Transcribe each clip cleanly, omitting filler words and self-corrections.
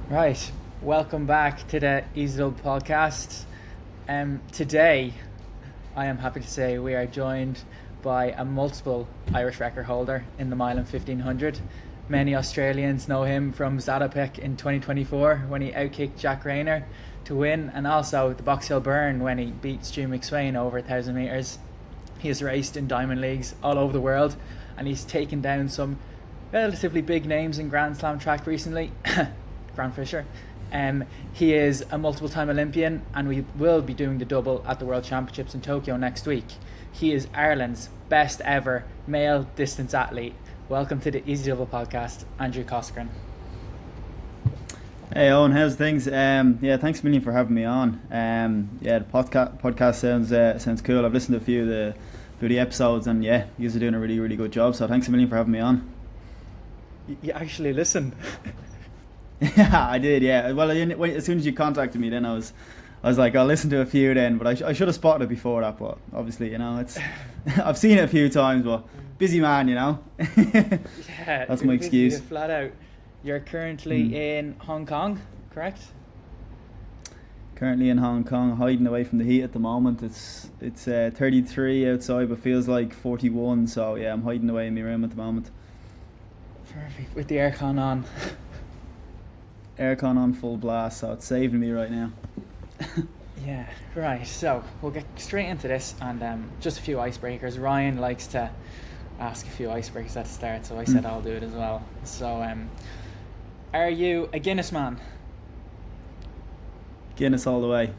Right, welcome back to the Easy podcast. Today, I am happy to say we are joined by a multiple Irish record holder in the mile and 1500. Many Australians know him from Zatopek in 2024 when he outkicked Jack Rayner to win, and also the Box Hill Burn when he beat Stu McSwain over 1,000 metres. He has raced in Diamond Leagues all over the world, and he's taken down some relatively big names in Grand Slam track recently. Grant Fisher. He is a multiple time Olympian, and we will be doing the double at the World Championships in Tokyo next week. He is Ireland's best ever male distance athlete. Welcome to the Easy Double podcast, Andrew Coscoran. Hey Eoin, how's things? Thanks a million for having me on. The podcast sounds cool. I've listened to a few of the episodes, and you guys are doing a really good job. So thanks a million for having me on. You actually listen. Yeah, I did. Yeah. Well, as soon as you contacted me, then I was like, I'll listen to a few then. But I should have spotted it before that. But obviously, it's I've seen it a few times. But busy man, Yeah, that's my excuse. Flat out. You're currently in Hong Kong, correct? Currently in Hong Kong, hiding away from the heat at the moment. It's 33 outside, but feels like 41. So yeah, I'm hiding away in my room at the moment. Perfect. With the aircon on. Aircon on full blast, so it's saving me right now. Yeah, right. So we'll get straight into this, and just a few icebreakers. Ryan likes to ask a few icebreakers at the start, so I said I'll do it as well. So, are you a Guinness man? Guinness all the way.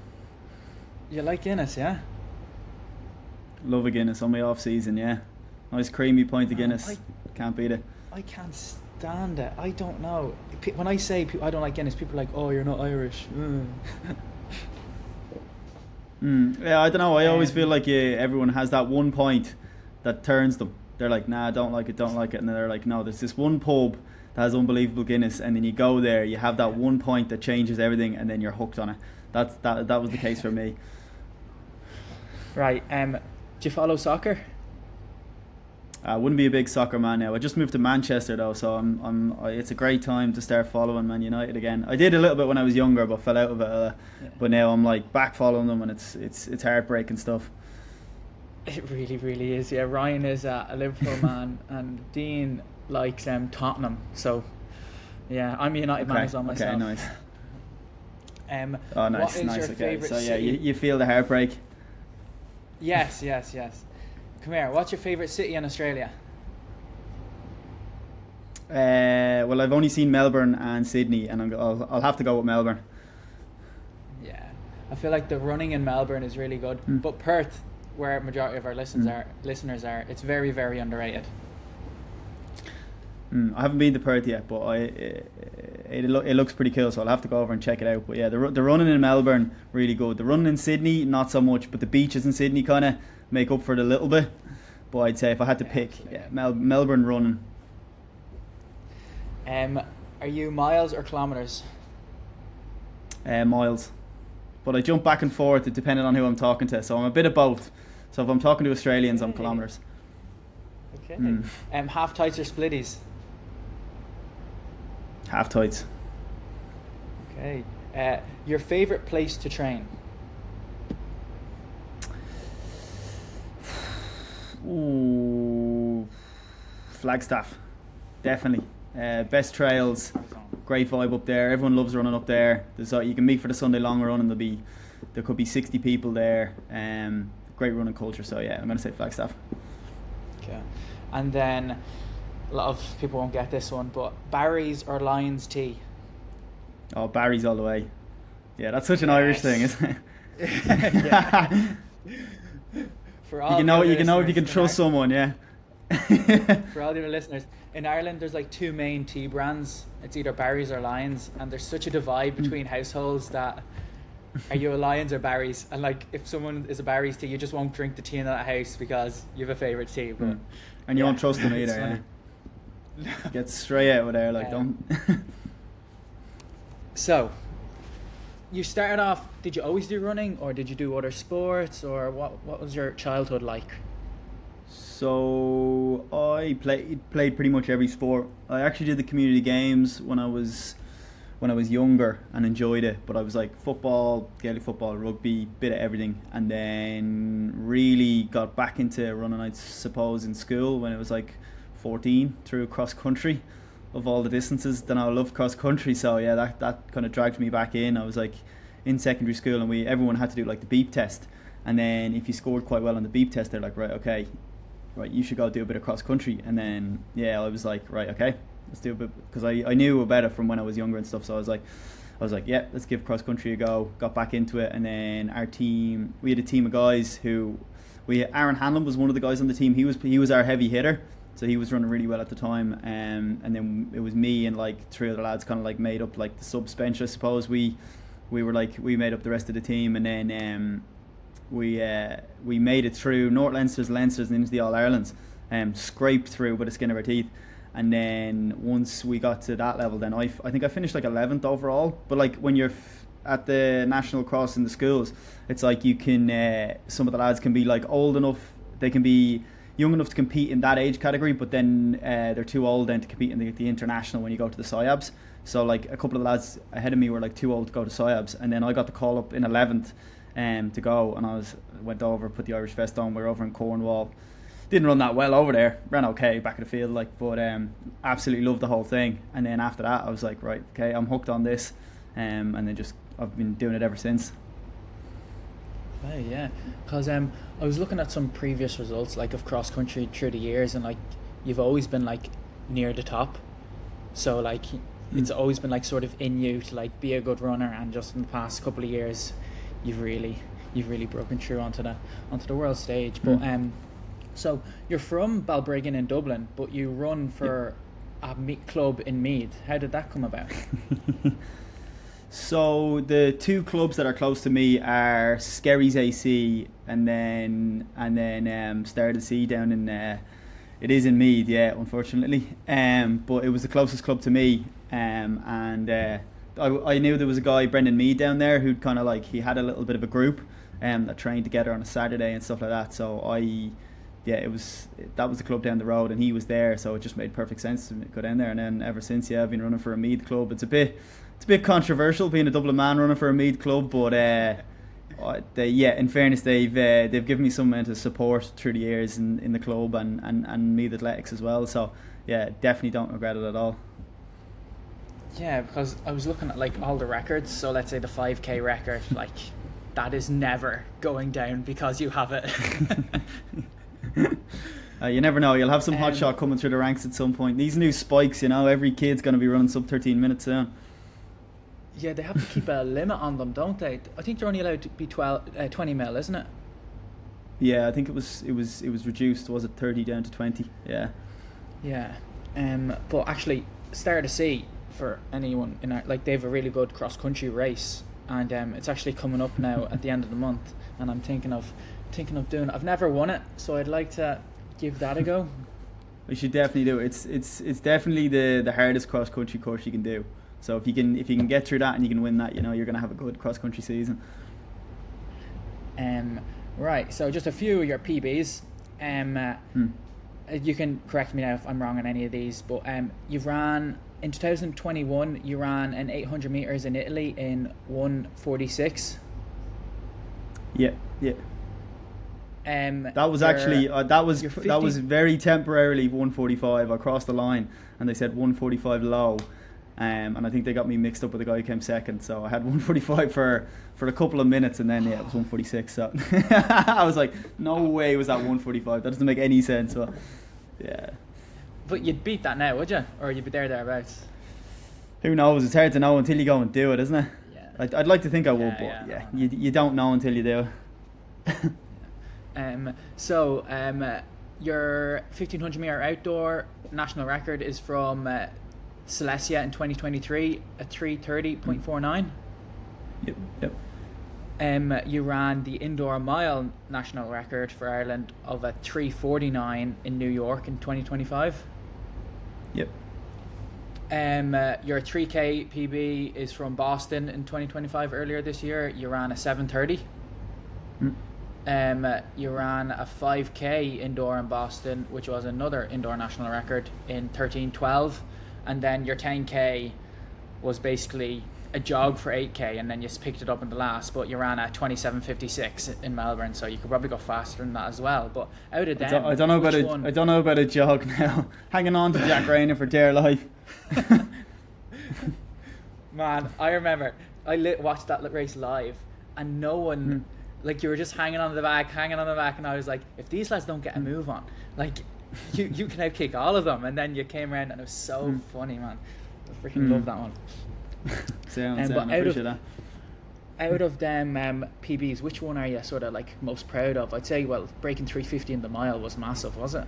You like Guinness, yeah? Love a Guinness on my off season, yeah. Nice creamy pint of Guinness. Can't beat it. I can't stand it. I don't know. When I say I don't like Guinness, people are like, "Oh, you're not Irish." Yeah, I don't know. I always feel like everyone has that one point that turns them. They're like, "Nah, don't like it," and then they're like, "No, there's this one pub that has unbelievable Guinness," and then you go there, you have that one point that changes everything, and then you're hooked on it. That was the case for me. Right. Do you follow soccer? I wouldn't be a big soccer man now. I just moved to Manchester though, so it's a great time to start following Man United again. I did a little bit when I was younger, but fell out of it. But now I'm like back following them, and it's heartbreaking stuff. It really is. Yeah, Ryan is a Liverpool man, and Dean likes Tottenham. So, yeah, I'm a United man as well myself. Okay, nice. What is your Okay. favourite So yeah, city? you feel the heartbreak. Yes. Come here. What's your favourite city in Australia? Well, I've only seen Melbourne and Sydney, and I'll have to go with Melbourne. Yeah, I feel like the running in Melbourne is really good, but Perth, where a majority of our listeners are, it's very underrated. I haven't been to Perth yet, but it looks pretty cool, so I'll have to go over and check it out. But yeah, the running in Melbourne, really good. The running in Sydney, not so much, but the beaches in Sydney kind of make up for it a little bit. But I'd say if I had to pick, Melbourne running. Are you miles or kilometres? Miles. But I jump back and forth depending on who I'm talking to, so I'm a bit of both. So if I'm talking to Australians, I'm kilometres. Okay. Half tights or splitties? Half tights. Okay. Your favourite place to train? Ooh, Flagstaff, definitely. Best trails, great vibe up there. Everyone loves running up there. You can meet for the Sunday long run, and there could be 60 people there. Great running culture. So yeah, I'm gonna say Flagstaff. Okay. And then a lot of people won't get this one, but Barry's or Lyons tea? Oh, Barry's all the way. Yeah, that's such an Irish thing, isn't it? Yeah. For all you can know if you can trust someone, yeah. For all the other listeners, in Ireland there's like two main tea brands. It's either Barry's or Lyons, and there's such a divide between households that are you a Lyons or Barry's? And like if someone is a Barry's tea, you just won't drink the tea in that house because you have a favourite tea. But and you won't trust them either. Yeah. Get straight out of there, like don't. So, you started off. Did you always do running, or did you do other sports, or what was your childhood like? So I played pretty much every sport. I actually did the community games when I was when I was younger and enjoyed it. But I was like football, Gaelic football, rugby, bit of everything, and then really got back into running, I suppose, in school when it was like 14 through cross country. Of all the distances, then I loved cross country. So yeah, that kind of dragged me back in. I was like in secondary school, and everyone had to do like the beep test, and then if you scored quite well on the beep test, they're like, right, okay, right, you should go do a bit of cross country. And then yeah, I was like, right, okay, let's do a bit, because I knew about it from when I was younger and stuff. So I was like, yeah, let's give cross country a go. Got back into it, and then our team, we had a team of guys who Aaron Hanlon was one of the guys on the team. He was our heavy hitter. So he was running really well at the time, and then it was me and like three other lads kind of like made up like the subs bench, I suppose. We made up the rest of the team, and then we made it through North Leinster's, and into the All Irelands, scraped through by the skin of our teeth. And then once we got to that level, then I think I finished like 11th overall. But like when you're at the national cross in the schools, it's like you can some of the lads can be like old enough, they can be young enough to compete in that age category, but then they're too old then to compete in the international when you go to the SIABs. So like a couple of the lads ahead of me were like too old to go to SIABs, and then I got the call up in 11th to go, and I went over, put the Irish vest on. We were over in Cornwall. Didn't run that well over there, ran okay back of the field, like, but absolutely loved the whole thing. And then after that I was like, right, okay, I'm hooked on this, and then just I've been doing it ever since. Oh yeah, because I was looking at some previous results like of cross country through the years, and like you've always been like near the top, so like it's always been like sort of in you to like be a good runner, and just in the past couple of years you've really broken through onto the world stage. But so you're from Balbriggan in Dublin, but you run for a club in Meath. How did that come about? So the two clubs that are close to me are Skerries AC and then Star of the Sea down in it is in Meath, yeah, unfortunately. But it was the closest club to me, and I knew there was a guy, Brendan Mead, down there who'd kind of like, he had a little bit of a group that trained together on a Saturday and stuff like that. So that was the club down the road, and he was there, so it just made perfect sense to go down there. And then ever since, yeah, I've been running for a Meath club. It's a bit controversial being a Dublin man running for a Meath club, but in fairness, they've given me some amount of support through the years in the club and Meath Athletics as well. So yeah, definitely don't regret it at all. Yeah, because I was looking at like all the records. So let's say the 5k record, like that is never going down because you have it. You never know, you'll have some hotshot coming through the ranks at some point. These new spikes, every kid's going to be running sub 13 minutes soon. Yeah, they have to keep a limit on them, don't they? I think they're only allowed to be 20 mil, isn't it? Yeah, I think it was reduced. Was it 30 down to 20? Yeah. Yeah. But actually, Star of the Sea, for anyone in our, like, they have a really good cross country race, and it's actually coming up now at the end of the month, and I'm thinking of doing it. I've never won it, so I'd like to give that a go. You should definitely do it. It's definitely the hardest cross country course you can do. So if you can get through that and you can win that, you're going to have a good cross country season. Right. So just a few of your PBs. You can correct me now if I'm wrong on any of these, but you've ran in 2021. You ran an 800 meters in Italy in 1:46. Yeah. That was actually that was very temporarily 1:45. I crossed the line and they said 1:45 low, and I think they got me mixed up with the guy who came second. So I had 1:45 for a couple of minutes, and then it was 1:46. So I was like, no way was that 1:45. That doesn't make any sense. But yeah. But you'd beat that now, would you? Or you'd be thereabouts? Who knows? It's hard to know until you go and do it, isn't it? Yeah. I'd like to think I would, but you don't know until you do. So your 1500 meter outdoor national record is from Silesia in 2023 at 3:30.49. Yep. You ran the indoor mile national record for Ireland of a 3:49 in New York in 2025. Yep. Your 3k PB is from Boston in 2025. Earlier this year, you ran a 7:30. You ran a 5k indoor in Boston, which was another indoor national record, in 13:12, and then your 10k was basically a jog for 8k, and then you picked it up in the last, but you ran at 27:56 in Melbourne, so you could probably go faster than that as well. But out of them, I don't know about a jog now. Hanging on to Jack Rayner for dear life. Man, I remember I watched that race live, and no one, like, you were just hanging on the back, and I was like, if these lads don't get a move on, like, you can outkick all of them. And then you came around, and it was so funny, man. I freaking love that one. I appreciate that. Out of them PBs, which one are you sort of like most proud of? I'd say, well, breaking 350 in the mile was massive, was it?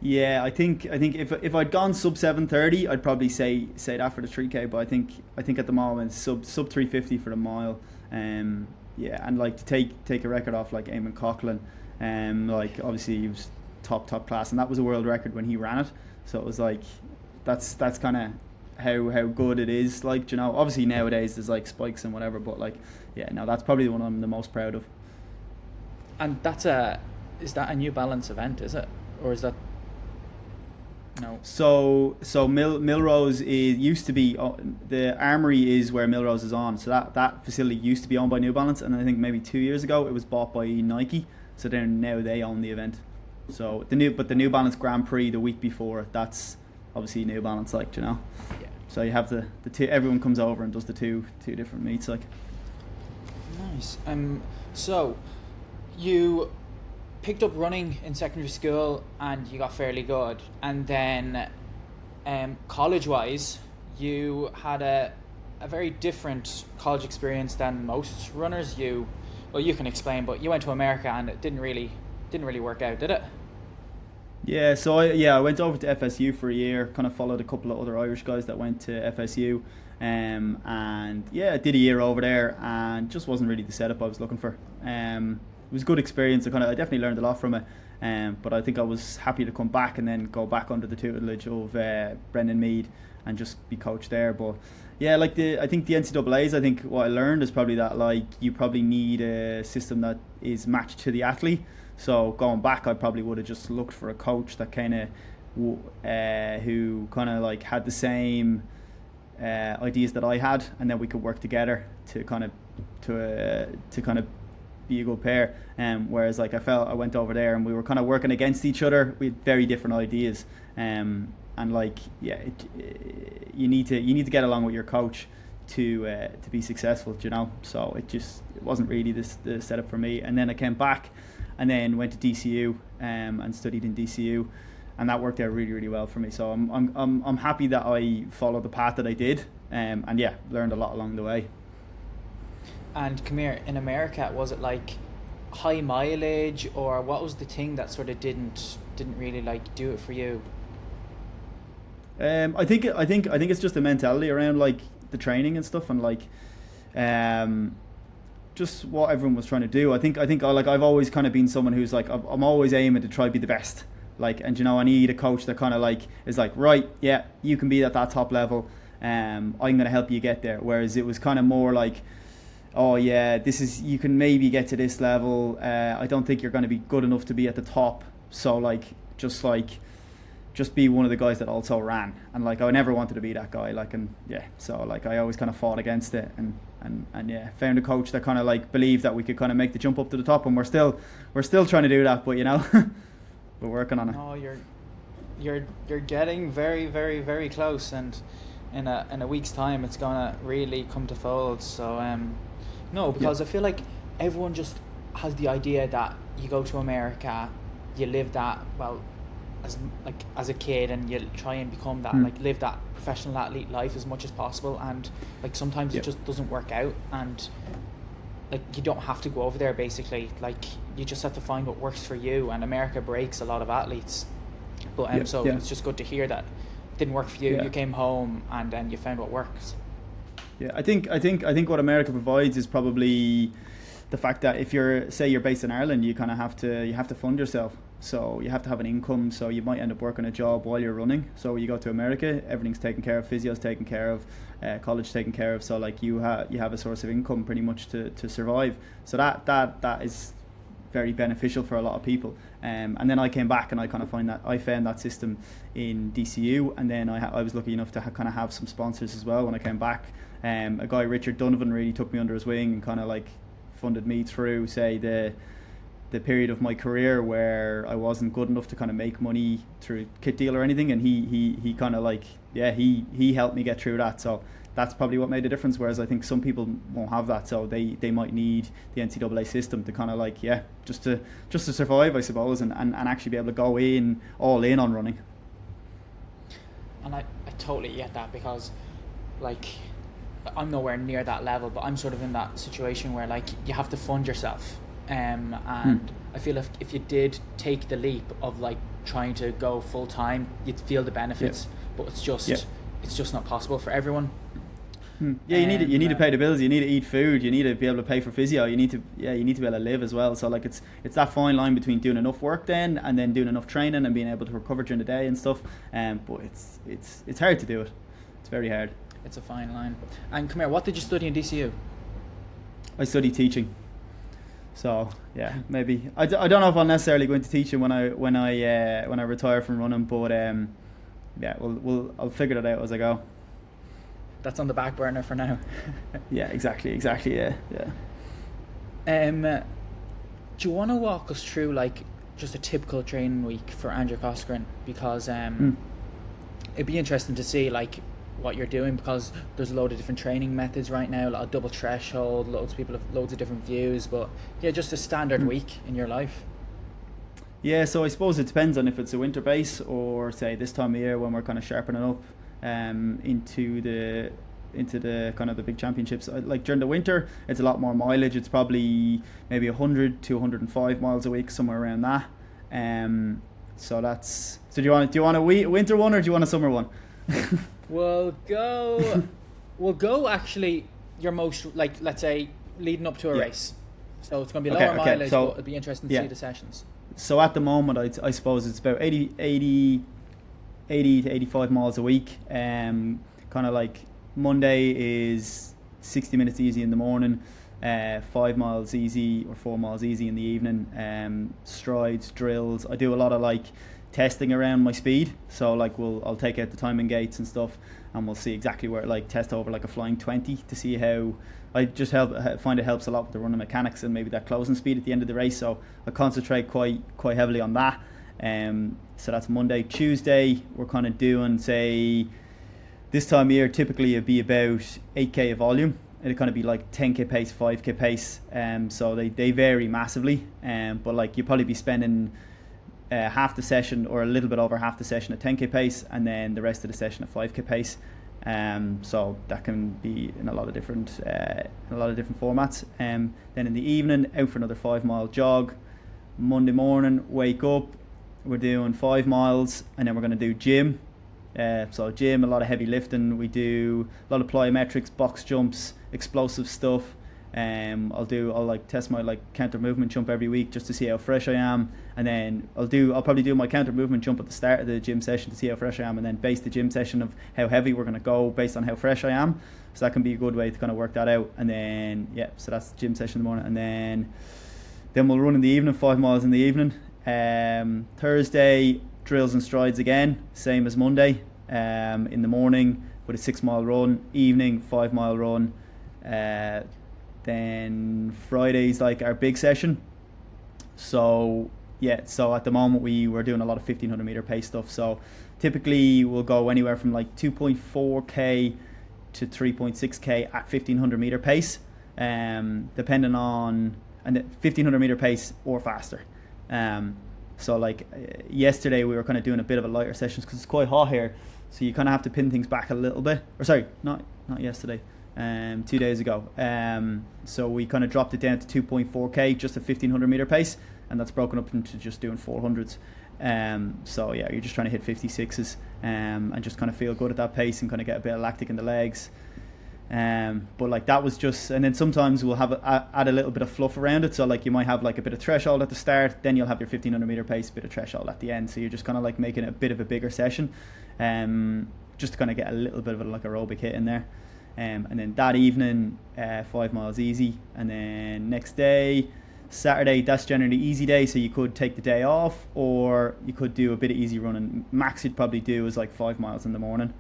Yeah, I think if I'd gone sub 7:30, I'd probably say that for the 3k. But I think at the moment sub 350 for the mile. Yeah, and like to take a record off like Eamon Coughlin, like obviously he was top class, and that was a world record when he ran it. So it was like that's kind of how good it is. Like, you know, obviously nowadays there's like spikes and whatever, but like, yeah, no, that's probably the one I'm the most proud of. And is that a New Balance event, is it, or is that? No. So Milrose used to be the Armory is where Milrose is on. So that facility used to be owned by New Balance, and I think maybe 2 years ago it was bought by Nike. So now they own the event. So the New Balance Grand Prix the week before, that's obviously New Balance, like, you know. Yeah. So you have the two, everyone comes over and does the two different meets, like. Nice. So you picked up running in secondary school and you got fairly good, and then college-wise you had a very different college experience than most runners. You can explain, but you went to America and it didn't really work out, did it? Yeah, so I went over to FSU for a year, kind of followed a couple of other Irish guys that went to FSU, and yeah, I did a year over there and just wasn't really the setup I was looking for. It was a good experience. I definitely learned a lot from it, but I think I was happy to come back and then go back under the tutelage of Brendan Mead and just be coached there. But yeah, like I think the NCAA's, I think what I learned is probably that like you probably need a system that is matched to the athlete. So going back, I probably would have just looked for a coach that kind of who kind of like had the same ideas that I had, and then we could work together to kind of be a good pair. Whereas like I went over there and we were kind of working against each other. We had very different ideas, and like you need to get along with your coach to be successful, you know. So it wasn't really the setup for me. And then I came back and then went to DCU and studied in DCU, and that worked out really, really well for me. So I'm happy that I followed the path that I did, and yeah, learned a lot along the way. And come here, in America, was it like high mileage, or what was the thing that sort of didn't really like do it for you? I think it's just the mentality around like the training and stuff, and like just what everyone was trying to do. I think like I've always kind of been someone who's like I'm always aiming to try to be the best. Like, and you know, I need a coach that kind of like is like, right, yeah, you can be at that top level. I'm going to help you get there. Whereas it was kind of more like, oh yeah, you can maybe get to this level. I don't think you're going to be good enough to be at the top. So like just be one of the guys that also ran. And like I never wanted to be that guy. Like, and yeah, so like I always kind of fought against it, and yeah, found a coach that kind of like believed that we could kind of make the jump up to the top, and we're still trying to do that, but you know, we're working on it. Oh, you're getting very, very, very close, and in a week's time it's gonna really come to fold. So because I feel like everyone just has the idea that you go to America, you live that as a kid, and you try and become that like live that professional athlete life as much as possible, and like sometimes it just doesn't work out, and like you don't have to go over there. Basically, like you just have to find what works for you, and America breaks a lot of athletes. But it's just good to hear that it didn't work for you. You came home and then you found what works. Yeah, I think what America provides is probably the fact that if you're based in Ireland, you kind of have to fund yourself. So you have to have an income. So you might end up working a job while you're running. So you go to America, everything's taken care of, physio's taken care of, college taken care of. So like you have a source of income pretty much to survive. So that is very beneficial for a lot of people. And then I came back and I found that system in DCU, and then I was lucky enough to kind of have some sponsors as well when I came back. A guy, Richard Donovan, really took me under his wing and kind of like funded me through, say, the period of my career where I wasn't good enough to kind of make money through kit deal or anything, and he kind of like, he helped me get through that. So that's probably what made a difference, whereas I think some people won't have that, so they might need the NCAA system to kind of like, just to survive, I suppose, and actually be able to go all in on running. And I totally get that, because like I'm nowhere near that level, but I'm sort of in that situation where like you have to fund yourself, and I feel if you did take the leap of like trying to go full time, you'd feel the benefits, but it's just not possible for everyone. Yeah, you need to pay the bills. You need to eat food. You need to be able to pay for physio. You need to be able to live as well. So like it's that fine line between doing enough work and then doing enough training and being able to recover during the day and stuff. But it's hard to do it. It's very hard. It's a fine line. And come here, what did you study in DCU? I studied teaching. So maybe I don't know if I'll necessarily go into teaching when I retire from running. But I'll figure it out as I go. That's on the back burner for now. Yeah, exactly. Yeah. Do you want to walk us through like just a typical training week for Andrew Coscoran? Because it'd be interesting to see like what you're doing, because there's a load of different training methods right now, a lot of double threshold, loads of people have loads of different views, but just a standard week in your life. Yeah, so I suppose it depends on if it's a winter base or say this time of year when we're kind of sharpening up into the kind of the big championships. Like during the winter, it's a lot more mileage. It's probably maybe 100 to 105 miles a week, somewhere around that. So do you want a winter one or do you want a summer one? We'll go actually your most, like, let's say leading up to a race. So it's going to be lower mileage, but it'd be interesting to see the sessions. So at the moment, I suppose it's about 80 to 85 miles a week. Kind of like Monday is 60 minutes easy in the morning, 5 miles easy or 4 miles easy in the evening. Strides, drills. I do a lot of like testing around my speed. So like I'll take out the timing gates and stuff, and we'll see exactly where, like test over like a flying 20 to see how. I just find it helps a lot with the running mechanics and maybe that closing speed at the end of the race. So I concentrate quite heavily on that. So that's Monday. Tuesday we're kind of doing, say, this time of year typically it'd be about 8k of volume. It'd kind of be like 10k pace, 5k pace. So they vary massively. But like you'd probably be spending half the session or a little bit over half the session at 10k pace, and then the rest of the session at 5k pace. So that can be in a lot of different formats. Then in the evening, out for another 5 mile jog. Monday morning, wake up, we're doing 5 miles, and then we're going to do gym. So gym, a lot of heavy lifting. We do a lot of plyometrics, box jumps, explosive stuff. I'll like test my like counter movement jump every week just to see how fresh I am, and then I'll probably do my counter movement jump at the start of the gym session to see how fresh I am, and then base the gym session of how heavy we're going to go based on how fresh I am. So that can be a good way to kind of work that out. And then so that's the gym session in the morning, and then we'll run in the evening, 5 miles in the evening. Thursday, drills and strides again, same as Monday. In the morning with a 6 mile run, evening 5 mile run. Then Friday's like our big session. So at the moment we're doing a lot of 1500 meter pace stuff. So typically we'll go anywhere from like 2.4k to 3.6k at 1500 meter pace, depending on, and 1500 meter pace or faster. So like yesterday we were kind of doing a bit of a lighter sessions because it's quite hot here, so you kind of have to pin things back a little bit. Or sorry, not yesterday. 2 days ago. So we kind of dropped it down to 2.4k, just a 1500 meter pace, and that's broken up into just doing 400s. So you're just trying to hit 56s and just kind of feel good at that pace and kind of get a bit of lactic in the legs. But like that was just, and then sometimes we'll add a little bit of fluff around it. So like you might have like a bit of threshold at the start, then you'll have your 1500 meter pace, a bit of threshold at the end. So you're just kind of like making it a bit of a bigger session, just to kind of get a little bit of like aerobic hit in there. And then that evening, 5 miles easy, and then next day Saturday, that's generally easy day, so you could take the day off, or you could do a bit of easy running. Max you'd probably do is like 5 miles in the morning.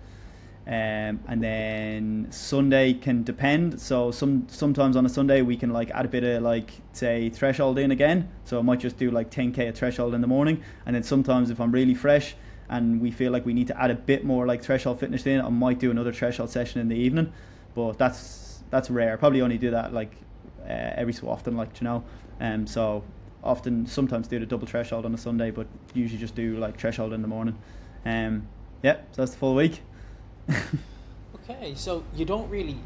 And then Sunday can depend. So sometimes on a Sunday we can like add a bit of like say threshold in again. So I might just do like 10k at threshold in the morning, and then sometimes if I'm really fresh and we feel like we need to add a bit more like threshold fitness in, I might do another threshold session in the evening. But that's rare. Probably only do that like every so often, like, you know. So sometimes do the double threshold on a Sunday, but usually just do like threshold in the morning. So that's the full week. Okay, so you don't really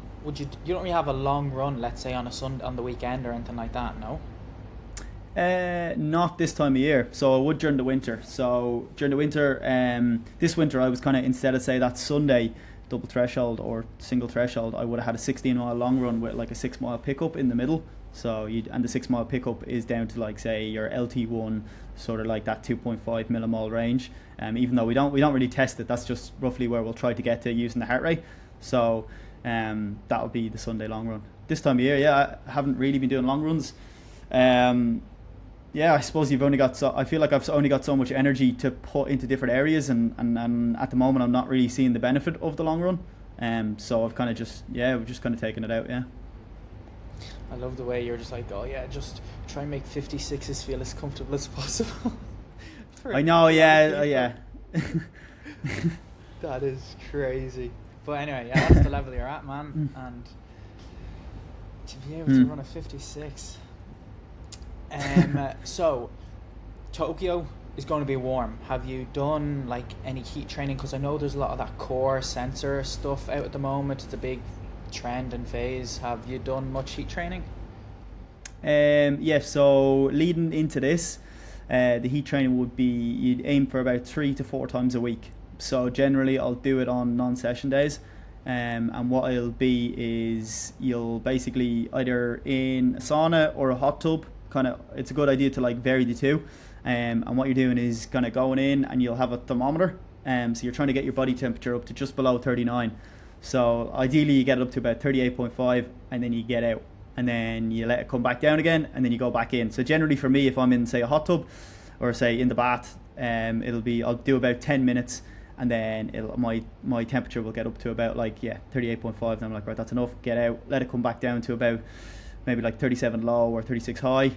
have a long run, let's say on a Sunday on the weekend or anything like that, no? Not this time of year. So I would during the winter. So during the winter, this winter I was kind of, instead of say that Sunday double threshold or single threshold, I would have had a 16-mile long run with like a 6-mile pickup in the middle. So and the 6-mile pickup is down to like say your LT1, sort of like that 2.5 millimole range. Even though we don't really test it, that's just roughly where we'll try to get to using the heart rate. So that'll be the Sunday long run. This time of year, I haven't really been doing long runs. I suppose I feel like I've only got so much energy to put into different areas, and at the moment I'm not really seeing the benefit of the long run. So I've kind of we've just kind of taken it out. Yeah. I love the way you're just like, oh yeah, just try and make 56s feel as comfortable as possible. I know, yeah. That is crazy. But anyway, yeah, that's the level you're at, man. And to be able to run a 56. So Tokyo is going to be warm. Have you done like any heat training? Because I know there's a lot of that core sensor stuff out at the moment. It's a big trend and phase. Have you done much heat training? So leading into this, the heat training would be, you'd aim for about 3 to 4 times a week. So generally I'll do it on non-session days, and what it'll be is you'll basically either in a sauna or a hot tub. It's a good idea to like vary the two, and what you're doing is kind of going in and you'll have a thermometer, so you're trying to get your body temperature up to just below 39. So ideally you get it up to about 38.5, and then you get out, and then you let it come back down again, and then you go back in. So generally for me, if I'm in say a hot tub or say in the bath, I'll do about 10 minutes, and then my temperature will get up to about 38.5, and I'm like, right, that's enough, get out, let it come back down to about maybe like 37 low or 36 high.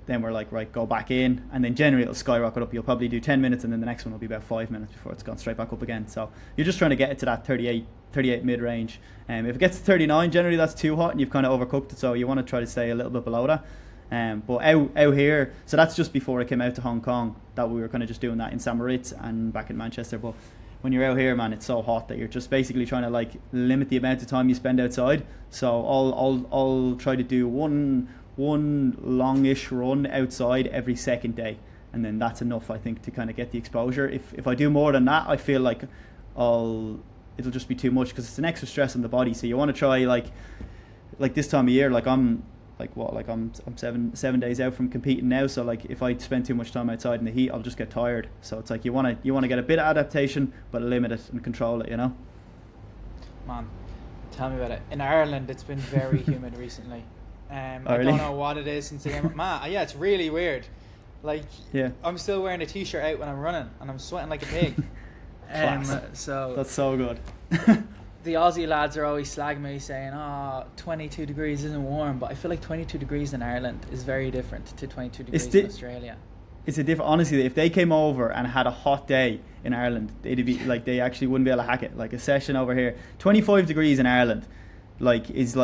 Then we're like, right, go back in, and then generally it'll skyrocket up. You'll probably do 10 minutes, and then the next one will be about 5 minutes before it's gone straight back up again. So you're just trying to get it to that 38 mid-range. If it gets to 39, generally that's too hot and you've kind of overcooked it, so you want to try to stay a little bit below that. But out here, so that's just before I came out to Hong Kong, that we were kind of just doing that in St. Moritz and back in Manchester. But when you're out here, man, it's so hot that you're just basically trying to like limit the amount of time you spend outside. So I'll try to do one longish run outside every second day, and then that's enough, I think, to kind of get the exposure. If I do more than that, I feel like it'll just be too much, because it's an extra stress on the body. So you want to try like this time of year, I'm 7 days out from competing now, so like if I spend too much time outside in the heat, I'll just get tired. So it's like you want to get a bit of adaptation, but limit it and control it, you know. Man, tell me about it. In Ireland, it's been very humid recently. I really? don't know what it is since yeah, it's really weird. Like, yeah, I'm still wearing a t-shirt out when I'm running, and I'm sweating like a pig. So that's so good. The Aussie lads are always slagging me, saying, 22 degrees isn't warm, but I feel like 22 degrees in Ireland is very different to 22 degrees in Australia. It's a different, honestly, if they came over and had a hot day in Ireland, it'd be like, they actually wouldn't be able to hack it. Like a session over here, 25 degrees in Ireland, it's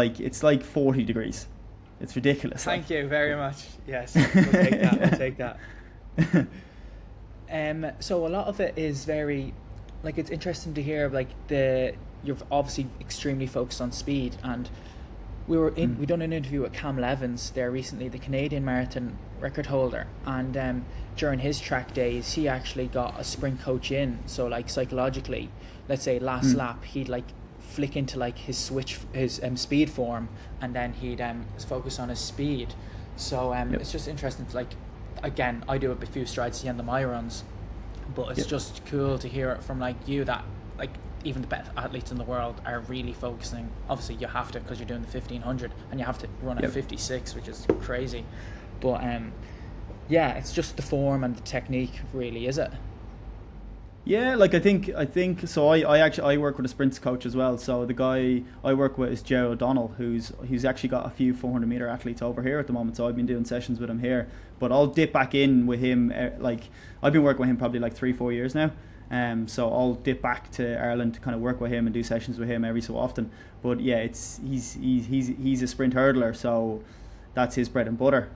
like 40 degrees. It's ridiculous. Thank you very much. Yes, we'll take that. So a lot of it is very, like, it's interesting to hear, like, you're obviously extremely focused on speed, and we done an interview with Cam Levins there recently, the Canadian marathon record holder, and during his track days he actually got a sprint coach in, so like psychologically, let's say last lap, he'd like flick into like his speed form, and then he'd focus on his speed. So it's just interesting to, like, again, I do a few strides at the end of my runs, but it's just cool to hear it from like you, that like even the best athletes in the world are really focusing. Obviously you have to, because you're doing the 1500 and you have to run at 56, which is crazy. But yeah, it's just the form and the technique, really, is it? Yeah, like I think so. I work with a sprints coach as well. So the guy I work with is Jerry O'Donnell, who's actually got a few 400-meter athletes over here at the moment. So I've been doing sessions with him here, but I'll dip back in with him. Like I've been working with him probably like 3-4 years now. So I'll dip back to Ireland to kind of work with him and do sessions with him every so often. But yeah, he's a sprint hurdler, so that's his bread and butter.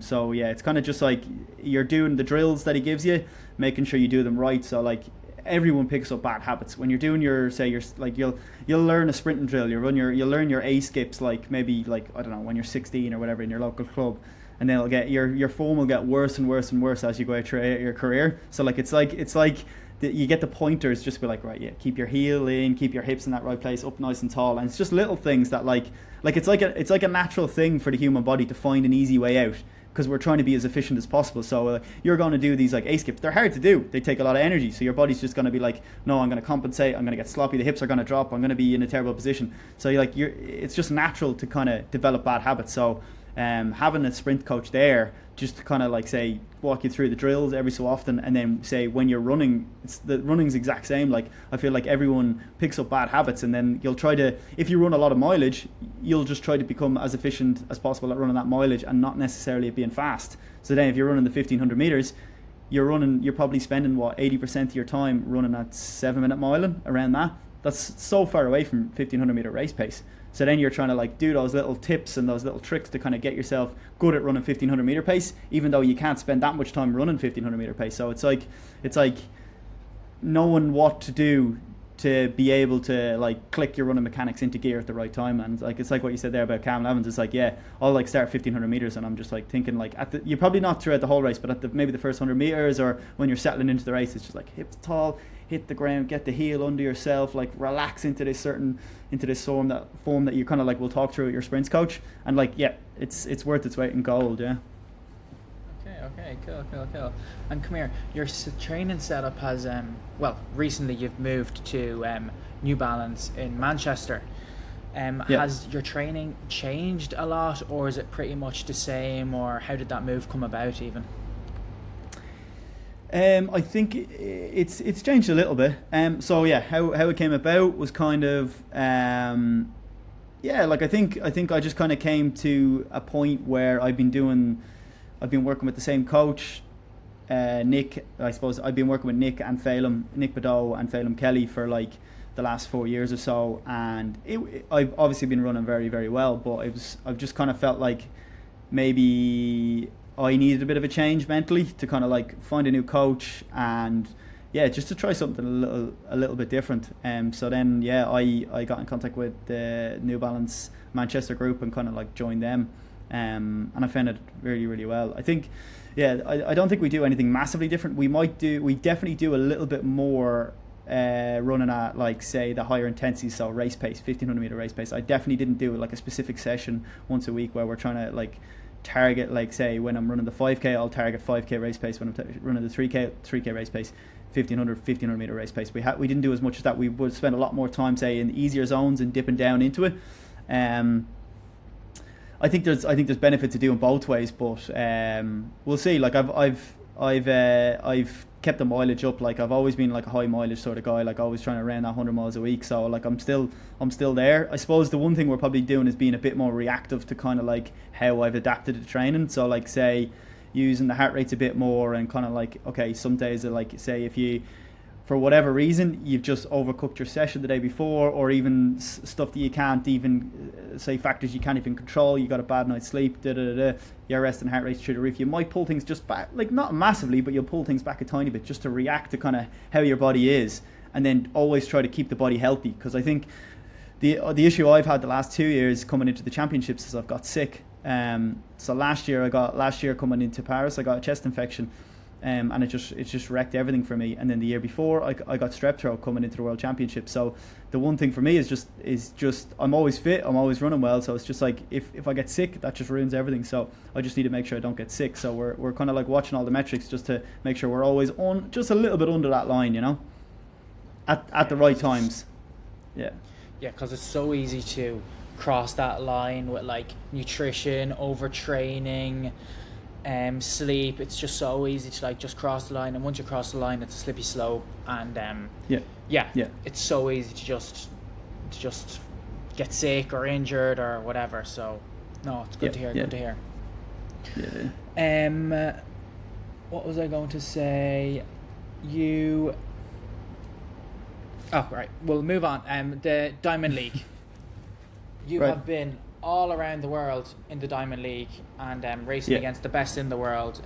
So yeah, it's kind of just like you're doing the drills that he gives you, making sure you do them right. So like everyone picks up bad habits when you're doing your like you'll learn a sprinting drill. You'll learn your A skips, like maybe like I don't know, when you're 16 or whatever in your local club, and then it'll get your form will get worse and worse and worse as you go through your career. So like it's like you get the pointers, just be like, right, yeah, keep your heel in, keep your hips in that right place, up nice and tall. And it's just little things that like it's like a natural thing for the human body to find an easy way out, because we're trying to be as efficient as possible. So you're going to do these like A skips. They're hard to do. They take a lot of energy. So your body's just going to be like, no, I'm going to compensate. I'm going to get sloppy. The hips are going to drop. I'm going to be in a terrible position. So it's just natural to kind of develop bad habits. So having a sprint coach there just to kind of like say walk you through the drills every so often, and then say when you're running, the running's exact same. Like I feel like everyone picks up bad habits, and then you'll try to, if you run a lot of mileage, you'll just try to become as efficient as possible at running that mileage and not necessarily at being fast. So then if you're running the 1500 meters, you're probably spending 80% of your time running at 7-minute miling, around that. That's so far away from 1500 meter race pace. So then you're trying to like do those little tips and those little tricks to kind of get yourself good at running 1500 meter pace, even though you can't spend that much time running 1500 meter pace. So it's like knowing what to do to be able to like click your running mechanics into gear at the right time. And like it's like what you said there about Cam Evans. It's like, yeah, I'll like start 1500 meters and I'm just like thinking like you're probably not throughout the whole race, but at maybe the first 100 meters or when you're settling into the race, it's just like hips tall, hit the ground, get the heel under yourself, like relax into this form that you kind of like will talk through with your sprints coach, and like yeah, it's worth its weight in gold. Yeah. Okay, cool. And come here, your training setup has recently you've moved to New Balance in Manchester. Yeah. Has your training changed a lot, or is it pretty much the same, or how did that move come about even? I think it's changed a little bit. So yeah, how it came about was kind of like I think I just kind of came to a point where I've been working with the same coach, Nick. I suppose I've been working with Nick Bedeau and Phelim Kelly for like the last 4 years or so, and I've obviously been running very, very well, but I've just kind of felt like maybe I needed a bit of a change mentally to kind of like find a new coach and yeah, just to try something a little bit different. So then yeah, I got in contact with the New Balance Manchester group and kind of like joined them, and I found it really, really well. I think I don't think we do anything massively different. We definitely do a little bit more running at like say the higher intensity, so race pace, 1500 meter race pace. I definitely didn't do like a specific session once a week where we're trying to like target, like say when I'm running the 5k, I'll target 5k race pace. When I'm running the 3k race pace, 1500 meter race pace, we didn't do as much as that. We would spend a lot more time say in easier zones and dipping down into it. I think there's benefit to doing both ways, but we'll see. Like I've kept the mileage up. Like I've always been like a high mileage sort of guy, like always trying to run that 100 miles a week. So like I'm still there. I suppose the one thing we're probably doing is being a bit more reactive to kind of like how I've adapted to training. So like say using the heart rates a bit more and kind of like, okay, some days like say if you for whatever reason you've just overcooked your session the day before, or even stuff that you can't even say factors you can't even control, you got a bad night's sleep, your resting heart rate's through the roof, you might pull things just back, like not massively, but you'll pull things back a tiny bit just to react to kind of how your body is, and then always try to keep the body healthy. Because I think the issue I've had the last 2 years coming into the championships is I've got sick. So last year coming into Paris I got a chest infection, and it just wrecked everything for me. And then the year before I got strep throat coming into the World Championship. So the one thing for me is just I'm always fit, I'm always running well, so it's just like if I get sick, that just ruins everything. So I just need to make sure I don't get sick. So we're kind of like watching all the metrics just to make sure we're always on just a little bit under that line, you know, at the right times. Yeah, because it's so easy to cross that line with like nutrition, overtraining, sleep. It's just so easy to like just cross the line, and once you cross the line, it's a slippy slope, and yeah. it's so easy to just get sick or injured or whatever. So no, it's good to hear. Good to hear. Yeah. What was I going to say? Oh, right. We'll move on. The Diamond League. You Right. have been all around the world in the Diamond League and racing Yeah. against the best in the world.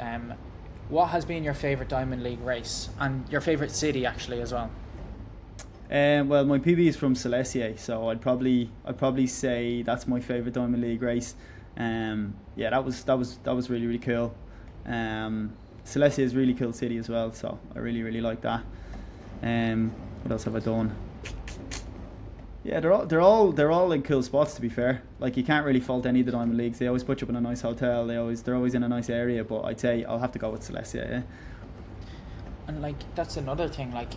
What has been your favourite Diamond League race and your favourite city actually as well? Well, my PB is from Silesia, so I'd probably say that's my favourite Diamond League race. Yeah, that was really, really cool. Silesia is a really cool city as well, so I really, really like that. What else have I done? Yeah, they're all in cool spots, to be fair. Like, you can't really fault any of the Diamond Leagues. They always put you up in a nice hotel. They're always in a nice area. But I'd say I'll have to go with Silesia. Yeah. And like that's another thing. Like,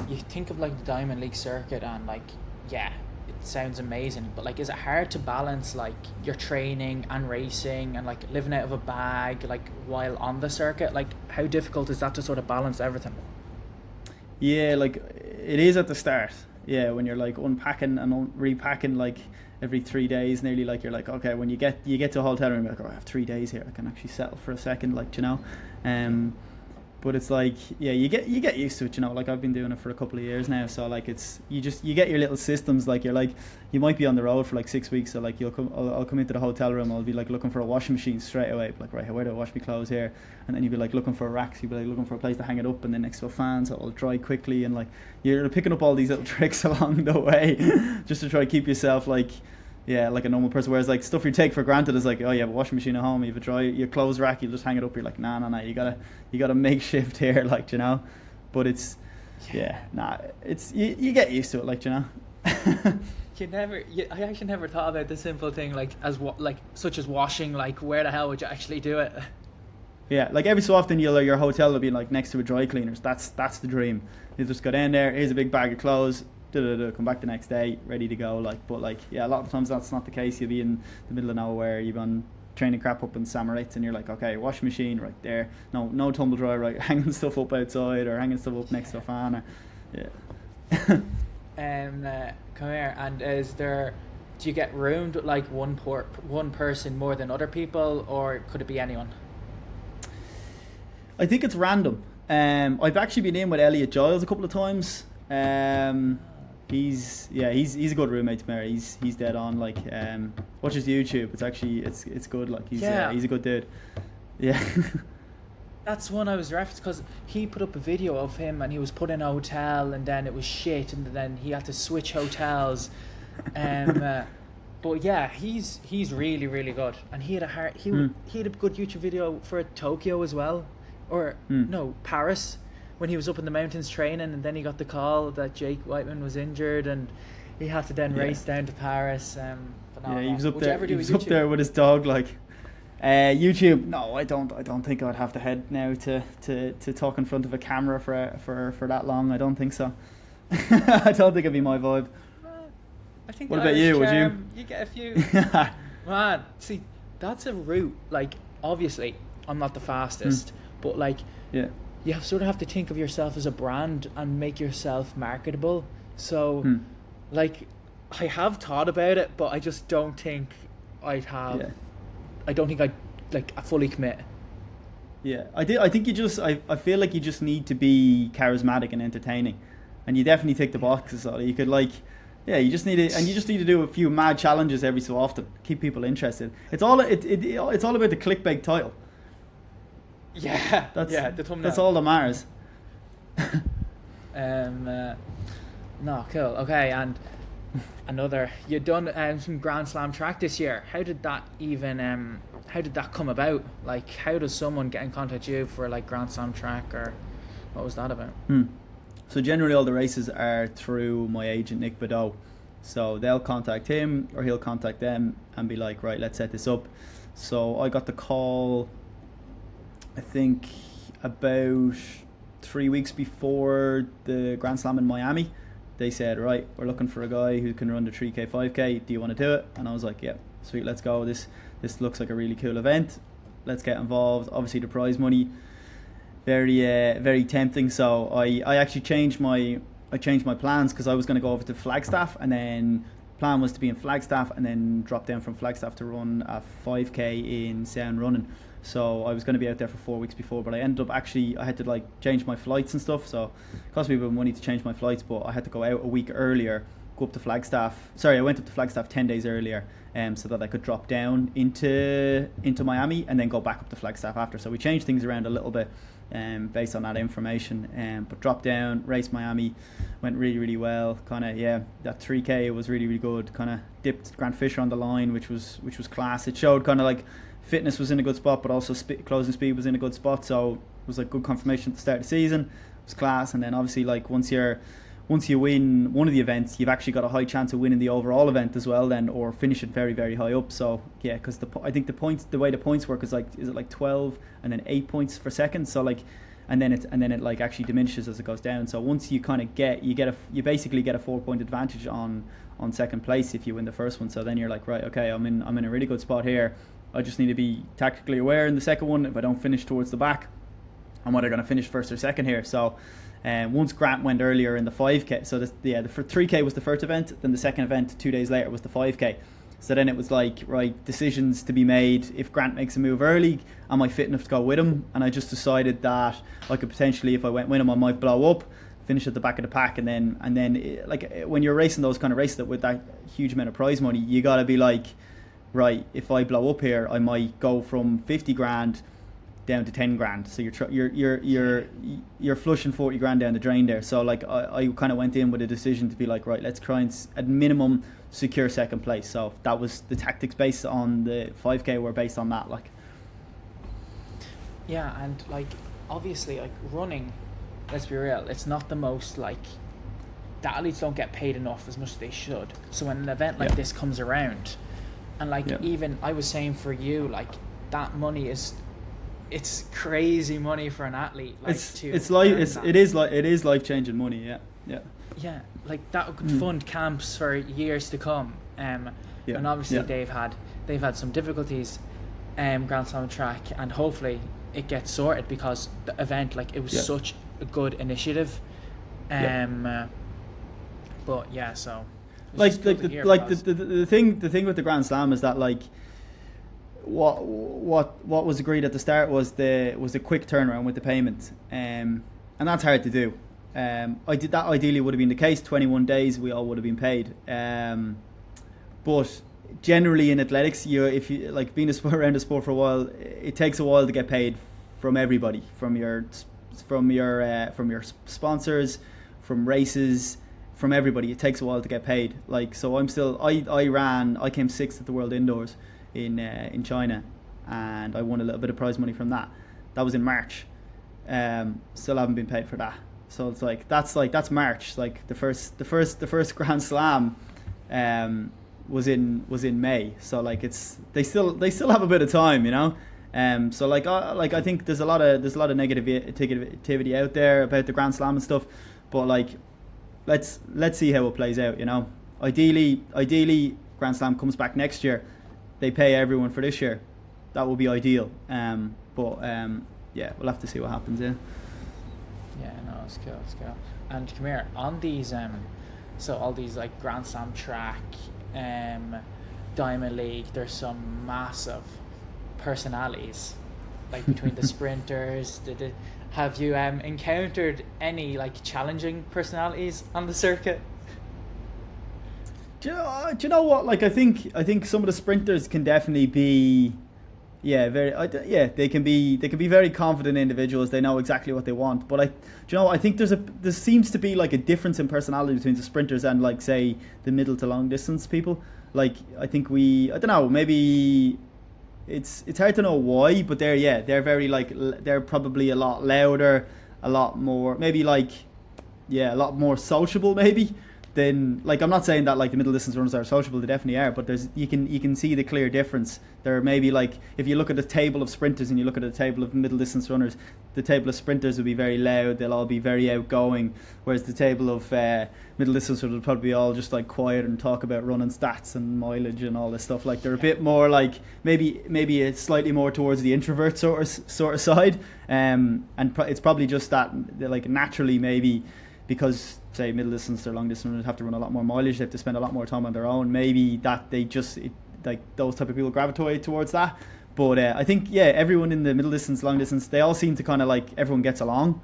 you think of like the Diamond League circuit, and like, yeah, it sounds amazing. But like, is it hard to balance like your training and racing and like living out of a bag like while on the circuit? Like, how difficult is that to sort of balance everything? Yeah, like it is at the start. Yeah, when you're like unpacking and repacking like every 3 days, nearly, like you're like, okay, when you get to a hotel room, you're like, oh, I have 3 days here, I can actually settle for a second, like, you know. But it's like, yeah, you get used to it, you know. Like, I've been doing it for a couple of years now, so like you get your little systems. Like, you're like, you might be on the road for like 6 weeks, so like I'll come into the hotel room, I'll be like looking for a washing machine straight away, like, right, where do I wash my clothes here? And then you'd be like looking for racks, you'd be like looking for a place to hang it up, and then next to a fan so it'll dry quickly, and like you're picking up all these little tricks along the way just to try to keep yourself like, yeah, like a normal person. Whereas like stuff you take for granted is like, oh, you have a washing machine at home, you have your clothes rack, you just hang it up. You're like, nah, you gotta make shift here, like, you know. But it's, it's you get used to it, like, you know. I actually never thought about the simple thing like such as washing. Like, where the hell would you actually do it? Yeah, like every so often your hotel will be like next to a dry cleaners. That's the dream. You just go down there. Here's a big bag of clothes. Come back the next day, ready to go. Like, but like, yeah, a lot of times that's not the case. You'll be in the middle of nowhere. You've been training crap up in Samaritz, and you're like, okay, washing machine right there. No tumble dryer, right? Hanging stuff up outside or hanging stuff up next to a fan. Or, yeah. Come here. And do you get roomed with like one person more than other people, or could it be anyone? I think it's random. I've actually been in with Elliot Giles a couple of times. He's a good roommate to me. He's dead on. Like, watch his YouTube. It's actually it's good. Like, he's a good dude. Yeah. That's one I was referenced because he put up a video of him and he was put in a hotel and then it was shit and then he had to switch hotels. But yeah, he's really, really good, and he had a good YouTube video for Tokyo as well, or no, Paris, when he was up in the mountains training, and then he got the call that Jake Whiteman was injured and he had to then race down to Paris. But no, he was up Would there. you ever do He was a up YouTube? there with his dog, like. YouTube, no, I don't think I'd have the head now to talk in front of a camera for that long. I don't think so. I don't think it'd be my vibe. I think. What about you? Would you? You get a few. Man, see, that's a route. Like, obviously, I'm not the fastest, but like, yeah, you sort of have to think of yourself as a brand and make yourself marketable. So, like, I have thought about it, but I just don't think I'd have. Yeah. I don't think I'd like fully commit. Yeah, I think you just. I feel like you just need to be charismatic and entertaining, and you definitely tick the boxes. So you could like. Yeah, you just need to do a few mad challenges every so often. Keep people interested. It's all about the clickbait title. Yeah, the thumbnail. That's all that matters. No, cool. Okay, and you've done some Grand Slam track this year. How did that even? How did that come about? Like, how does someone get in contact with you for like Grand Slam track, or what was that about? So generally all the races are through my agent Nick Badeau. So they'll contact him or he'll contact them and be like, right, let's set this up. So I got the call, I think about 3 weeks before the Grand Slam in Miami. They said, right, we're looking for a guy who can run the 3K, 5K. Do you want to do it? And I was like, yeah, sweet, let's go. This looks like a really cool event. let's get involved. Obviously the prize money, very tempting. So I actually changed my plans, because I was going to go over to Flagstaff, and then plan was to be in Flagstaff and then drop down from Flagstaff to run a 5k in Sound Running. So I was going to be out there for 4 weeks before, but I ended up I had to like change my flights and stuff, so it cost me a bit of money to change my flights, but I had to go out a week earlier, go up to Flagstaff. Sorry, I went up to Flagstaff 10 days earlier, so that I could drop down into Miami and then go back up to Flagstaff after. So we changed things around a little bit based on that information, but dropped down, raced Miami, went really well. Kind of, yeah, that 3k was really good. Kind of dipped Grant Fisher on the line, which was class. It showed kind of like fitness was in a good spot, but also closing speed was in a good spot, so it was like good confirmation at the start of the season. It was class. And then obviously, like, once you win one of the events, you've actually got a high chance of winning the overall event as well then, or finish it very high up. So yeah, because I think the way the points work is it like 12 and then 8 points for second, so like, and then it like actually diminishes as it goes down. So once you kind of you basically get a 4-point advantage on second place if you win the first one. So then you're like, right, okay, I'm in a really good spot here. I just need to be tactically aware in the second one if I don't finish towards the back, I'm either going to finish first or second here. So once Grant went earlier in the 5k, so the 3k was the first event, then the second event 2 days later was the 5k. So then it was like, right, decisions to be made. If Grant makes a move early, am I fit enough to go with him? And I just decided that I could potentially, if I went with him, I might blow up, finish at the back of the pack, and then like when you're racing those kind of races with that huge amount of prize money, you got to be like, right, if I blow up here, I might go from 50 grand down to 10 grand. So you're flushing 40 grand down the drain there. So like I kind of went in with a decision to be like, right, let's try and at minimum secure second place. So that was the tactics based on the 5k were based on that. Like, yeah, and like obviously, like running, let's be real, it's not the most, like, the athletes don't get paid enough as much as they should. So when an event like this comes around, and like even I was saying for you, like that money it's crazy money for an athlete. Like it is life changing money. Yeah, like that could fund camps for years to come. And obviously they've had some difficulties, Grand Slam track, and hopefully it gets sorted, because the event, like, it was such a good initiative. But yeah, so the thing with the Grand Slam is that, like, what was agreed at the start was a quick turnaround with the payment, and that's hard to do. Ideally would have been the case. 21 days we all would have been paid, but generally in athletics, if you like being around the sport for a while, it takes a while to get paid from everybody, from your sponsors, from races, from everybody. It takes a while to get paid. Like, so I came sixth at the World Indoors in China, and I won a little bit of prize money from that. That was in March. Still haven't been paid for that. So it's like that's March. Like the first Grand Slam was in May. So like they still have a bit of time, you know. So like I think there's a lot of negativity out there about the Grand Slam and stuff, but like let's see how it plays out, you know. Ideally Grand Slam comes back next year, they pay everyone for this year. That would be ideal. But yeah, we'll have to see what happens. Yeah, no, it's cool. And come here, on these so all these like Grand Slam track, Diamond League, there's some massive personalities, like between the sprinters. Have you encountered any like challenging personalities on the circuit? Do you know what? Like, I think some of the sprinters can definitely be, they can be very confident individuals. They know exactly what they want. But I think there seems to be like a difference in personality between the sprinters and, like, say, the middle to long distance people. Like, I think I don't know, maybe it's hard to know why, but they're very, like, they're probably a lot louder, a lot more, maybe, like, a lot more sociable maybe then like I'm not saying that like the middle distance runners are sociable, they definitely are, but you can see the clear difference. There may be like, if you look at the table of sprinters and you look at the table of middle distance runners, the table of sprinters will be very loud, they'll all be very outgoing, whereas the table of middle distance runners will probably be all just like quiet and talk about running stats and mileage and all this stuff. Like they're a bit more like maybe it's slightly more towards the introvert sort of side, and it's probably just that like naturally maybe, because say middle distance or long distance runners have to run a lot more mileage, they have to spend a lot more time on their own, maybe that they just like those type of people gravitate towards that. But I think everyone in the middle distance, long distance, they all seem to kind of like, everyone gets along.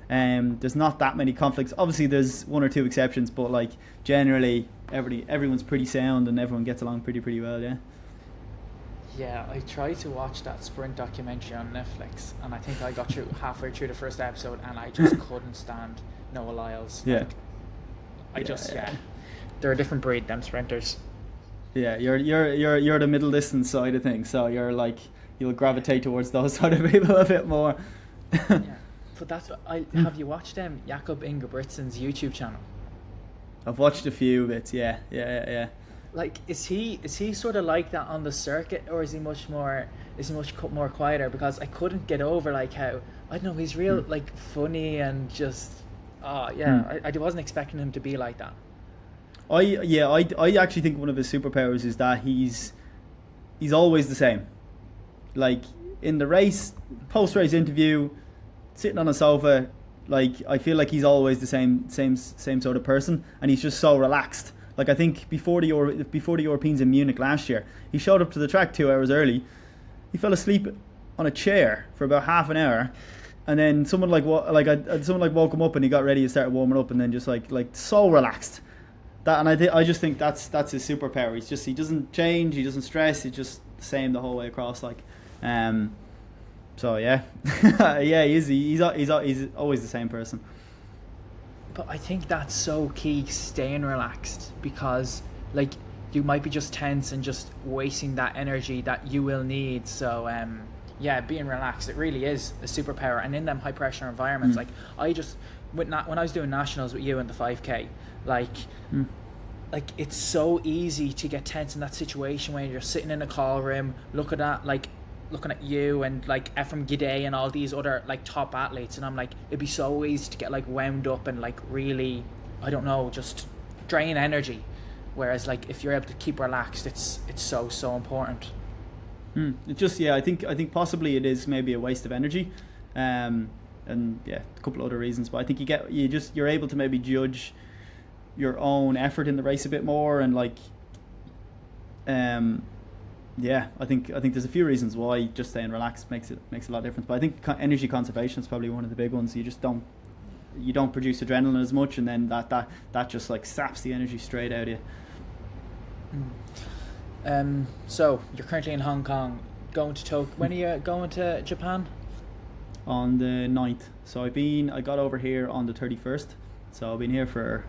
There's not that many conflicts. Obviously there's one or two exceptions, but like generally everyone's pretty sound and everyone gets along pretty well. Yeah, I tried to watch that sprint documentary on Netflix, and I think I got through halfway through the first episode, and I just couldn't stand Noah Lyles. Yeah. Like, they're a different breed, them sprinters. Yeah, you're the middle distance side of things, so you're like, you'll gravitate towards those sort of people a bit more. Yeah, but that's what have you watched Jakob Ingebrigtsen's YouTube channel? I've watched a few bits. Yeah. Like, is he sort of like that on the circuit, or is he much more quieter? Because I couldn't get over like how, I don't know, he's real like funny and just I wasn't expecting him to be like that. I actually think one of his superpowers is that he's always the same. Like in the race, post-race interview, sitting on a sofa, like I feel like he's always the same sort of person, and he's just so relaxed. Like I think before the Europeans in Munich last year, he showed up to the track 2 hours early. He fell asleep on a chair for about half an hour, and then someone woke him up and he got ready and started warming up, and then just like so relaxed. That, and I just think that's his superpower. He doesn't change, he doesn't stress, he's just the same the whole way across. Like, so yeah, he's always the same person. But I think that's so key, staying relaxed, because like you might be just tense and just wasting that energy that you will need. So being relaxed, it really is a superpower. And in them high pressure environments, like when I was doing nationals with you in the 5K, like it's so easy to get tense in that situation when you're sitting in a call room looking at you and like Ephraim Gidey and all these other like top athletes, and I'm like, it'd be so easy to get like wound up and like really, I don't know, just drain energy. Whereas like if you're able to keep relaxed, it's so important. It just I think possibly it is maybe a waste of energy, and a couple of other reasons. But I think you're able to maybe judge your own effort in the race a bit more, and like I think there's a few reasons why just staying relaxed makes a lot of difference. But I think energy conservation is probably one of the big ones. You just don't produce adrenaline as much, and then that just like saps the energy straight out of you. So you're currently in Hong Kong, going to Tokyo. When are you going to Japan? On the 9th. So I got over here on the 31st. So I've been here for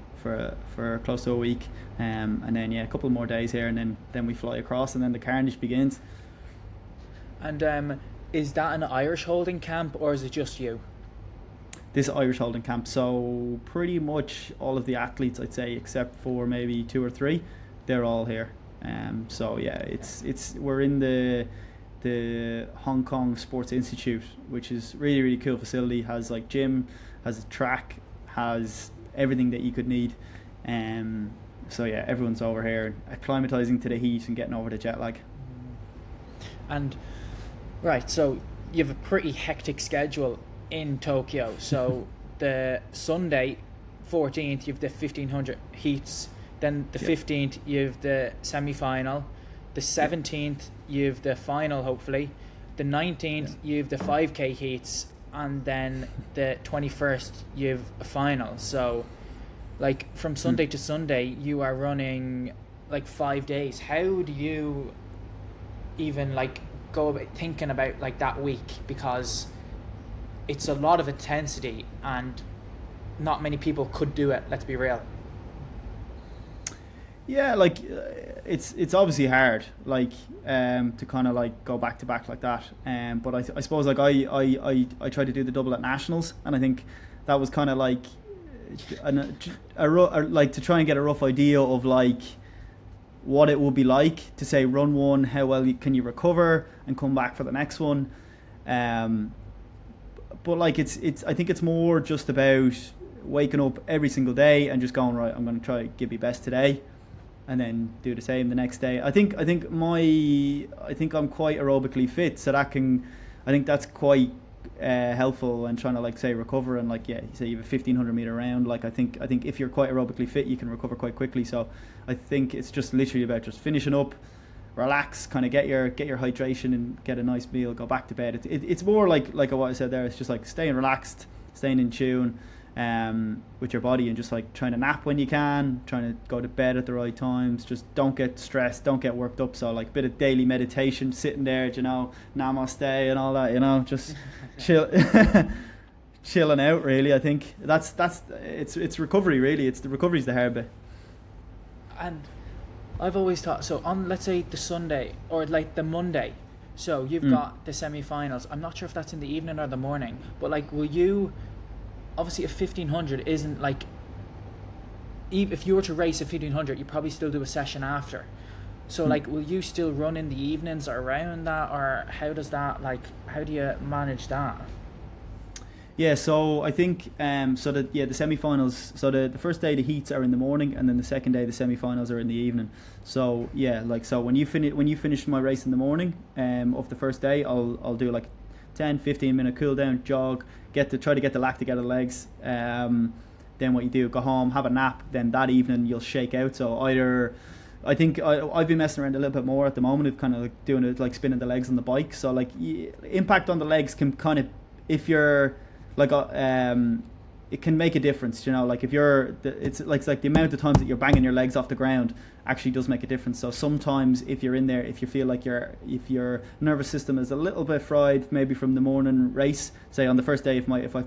close to a week, and then a couple more days here, and then we fly across, and then the carnage begins. And is that an Irish holding camp, or is it just you? This Irish holding camp. So pretty much all of the athletes, I'd say, except for maybe 2 or 3, they're all here. We're in the Hong Kong Sports Institute, which is really, really cool facility. Has like gym, has a track, has everything that you could need. Everyone's over here acclimatizing to the heat and getting over the jet lag. And right, so you have a pretty hectic schedule in Tokyo. So the Sunday 14th you have the 1500 heats, then the 15th you have the semi-final, the 17th you have the final, hopefully, the 19th you have the 5k heats, and then the 21st you have a final. So like from Sunday to Sunday you are running like 5 days. How do you even like go about thinking about like that week, because it's a lot of intensity and not many people could do it, let's be real. It's obviously hard, like to kind of like go back to back like that, but I suppose like I try to do the double at nationals, and I think that was kind of like like to try and get a rough idea of like what it would be like to say run one, how well can you recover and come back for the next one. But like it's I think it's more just about waking up every single day and just going, right, I'm going to try to give my best today, and then do the same the next day. I think I'm quite aerobically fit, so I think that's quite helpful when trying to like say recover. And like, yeah, you say you have a 1500 meter round, like I think if you're quite aerobically fit you can recover quite quickly. So I think it's just literally about just finishing up, relax, kind of get your hydration and get a nice meal, go back to bed. It's more like what I said there. It's just like staying relaxed, staying in tune with your body, and just like trying to nap when you can, trying to go to bed at the right times. Just don't get stressed, don't get worked up. So like a bit of daily meditation, sitting there, namaste and all that, just chill chilling out really. I think that's it's recovery really. It's the recovery's the hard bit. And I've always thought, so on, let's say the Sunday or like the Monday, so you've got the semi-finals. I'm not sure if that's in the evening or the morning, but like, will you, obviously a 1500 isn't like, if you were to race a 1500, you probably still do a session after. So like, will you still run in the evenings or around that, or how does that, like, how do you manage that? Yeah, so I think the semi-finals. So the first day the heats are in the morning, and then the second day the semi-finals are in the evening. So yeah, like, so when you finish my race in the morning of the first day, I'll do like 10-15 minute cool down, jog, try to get the lactic out of the legs. Then what you do, go home, have a nap. Then that evening you'll shake out. So either, I think I've been messing around a little bit more at the moment of kind of like doing it like spinning the legs on the bike. So like impact on the legs can kind of, if you're like it can make a difference, like if it's like the amount of times that you're banging your legs off the ground actually does make a difference. So sometimes if you're in there, if you feel like if your nervous system is a little bit fried, maybe from the morning race, say on the first day, if I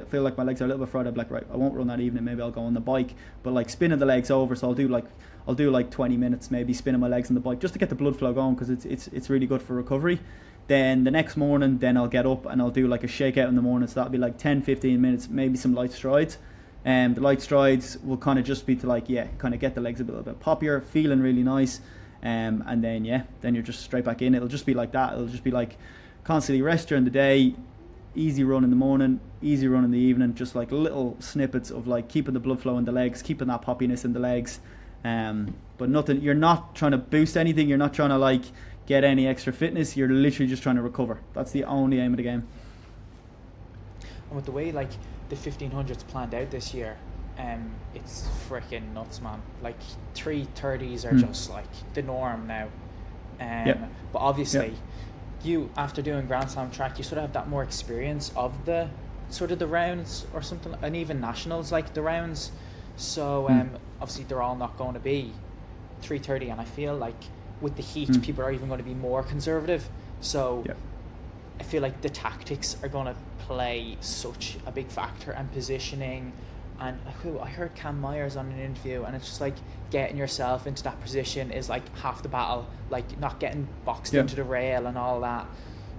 feel like my legs are a little bit fried, I'll be like, right, I won't run that evening, maybe I'll go on the bike. But like spinning the legs over, so I'll do like 20 minutes maybe spinning my legs on the bike just to get the blood flow going, because it's really good for recovery. Then the next morning, then I'll get up and I'll do like a shakeout in the morning. So that'll be like 10-15 minutes, maybe some light strides. The light strides will kind of just be to like, kind of get the legs a little bit poppier, feeling really nice. And then you're just straight back in. It'll just be like that. It'll just be like constantly rest during the day, easy run in the morning, easy run in the evening. Just like little snippets of like keeping the blood flow in the legs, keeping that poppiness in the legs. But nothing, you're not trying to boost anything. You're not trying to like get any extra fitness. You're literally just trying to recover. That's the only aim of the game. And with the way like the 1500's planned out this year, it's freaking nuts, man. Like 3:30s are just like the norm now. But obviously you, after doing Grand Slam track, you sort of have that more experience of the sort of the rounds or something, and even nationals like the rounds. So obviously they're all not going to be 3:30, and I feel like with the heat, people are even going to be more conservative. So I feel like the tactics are going to play such a big factor, and positioning. And I heard Cam Myers on an interview, and it's just like getting yourself into that position is like half the battle, like not getting boxed into the rail and all that.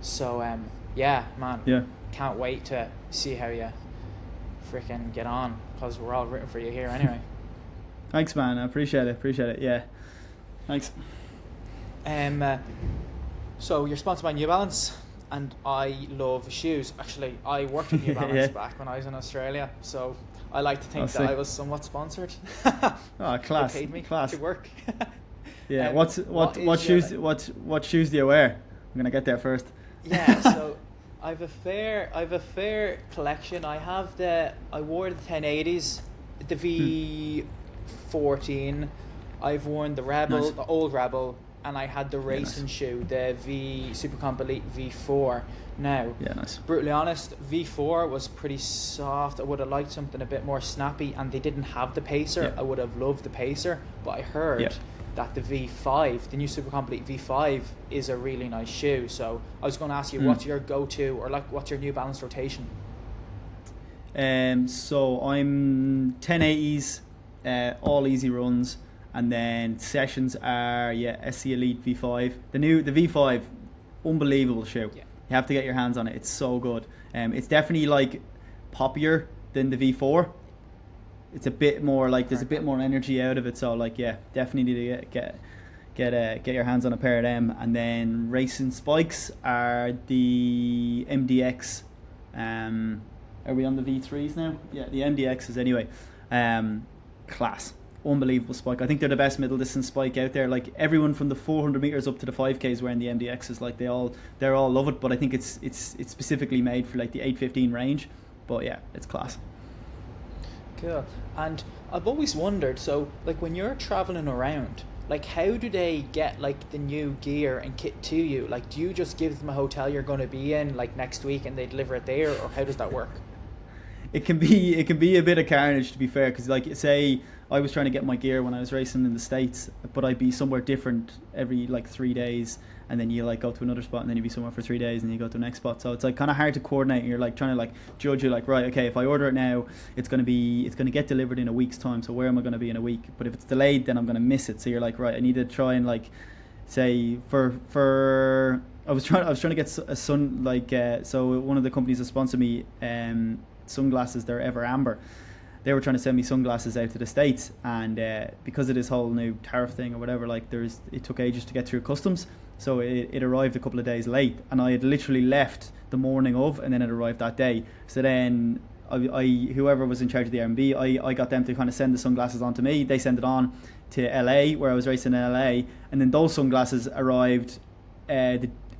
So can't wait to see how you freaking get on, because we're all rooting for you here anyway. Thanks, man. I appreciate it. Yeah, thanks. So you're sponsored by New Balance, and I love shoes. Actually, I worked with New Balance back when I was in Australia, so I like to think that I was somewhat sponsored. Oh, class! They paid me class. to work. Yeah. What shoes do you wear? I'm gonna get there first. Yeah. So I've a fair collection. I wore the 1080s, the V14. I've worn the Rebel, the old Rebel, and I had the racing shoe, the Super Comp Elite V4. Now, brutally honest, V4 was pretty soft. I would have liked something a bit more snappy, and they didn't have the Pacer. I would have loved the Pacer, but I heard that the V5, the new Super Comp Elite V5, is a really nice shoe. So I was going to ask you, what's your go-to, or like what's your New Balance rotation? So I'm 1080s, all easy runs. And then sessions are SC Elite V5. The V5, unbelievable shoe. You have to get your hands on it. It's so good. It's definitely like poppier than the V4. it's a bit more like there's a bit more energy out of it. So like definitely need to get your hands on a pair of them. And then racing spikes are the MDX. Are we on the V3s now? Yeah, the MDXs anyway. Class. Unbelievable spike. I think they're the best middle distance spike out there. Like everyone from the 400 meters up to the 5Ks wearing the MDXs. Like they're all love it. But I think it's specifically made for like the 815 range. But yeah, it's class. Cool. And I've always wondered, so like when you're traveling around, like how do they get like the new gear and kit to you? Like do you just give them a hotel you're going to be in like next week and they deliver it there, or how does that work? It can be a bit of carnage, to be fair, because like say I was trying to get my gear when I was racing in the States, but I'd be somewhere different every like 3 days, and then you like go to another spot, and then you'd be somewhere for 3 days, and you go to the next spot. So it's like kind of hard to coordinate. And you're like trying to like judge. You're like, right, okay, if I order it now, it's gonna get delivered in a week's time. So where am I gonna be in a week? But if it's delayed, then I'm gonna miss it. So you're like, right, I need to try and like say for I was trying to get a sun like so one of the companies that sponsored me sunglasses, they're Ever Amber. They were trying to send me sunglasses out to the States, and because of this whole new tariff thing or whatever, like it took ages to get through customs, so it arrived a couple of days late, and I had literally left the morning of, and then it arrived that day. So then I whoever was in charge of the R&B, I got them to kind of send the sunglasses on to me. They sent it on to LA, where I was racing in LA, and then those sunglasses arrived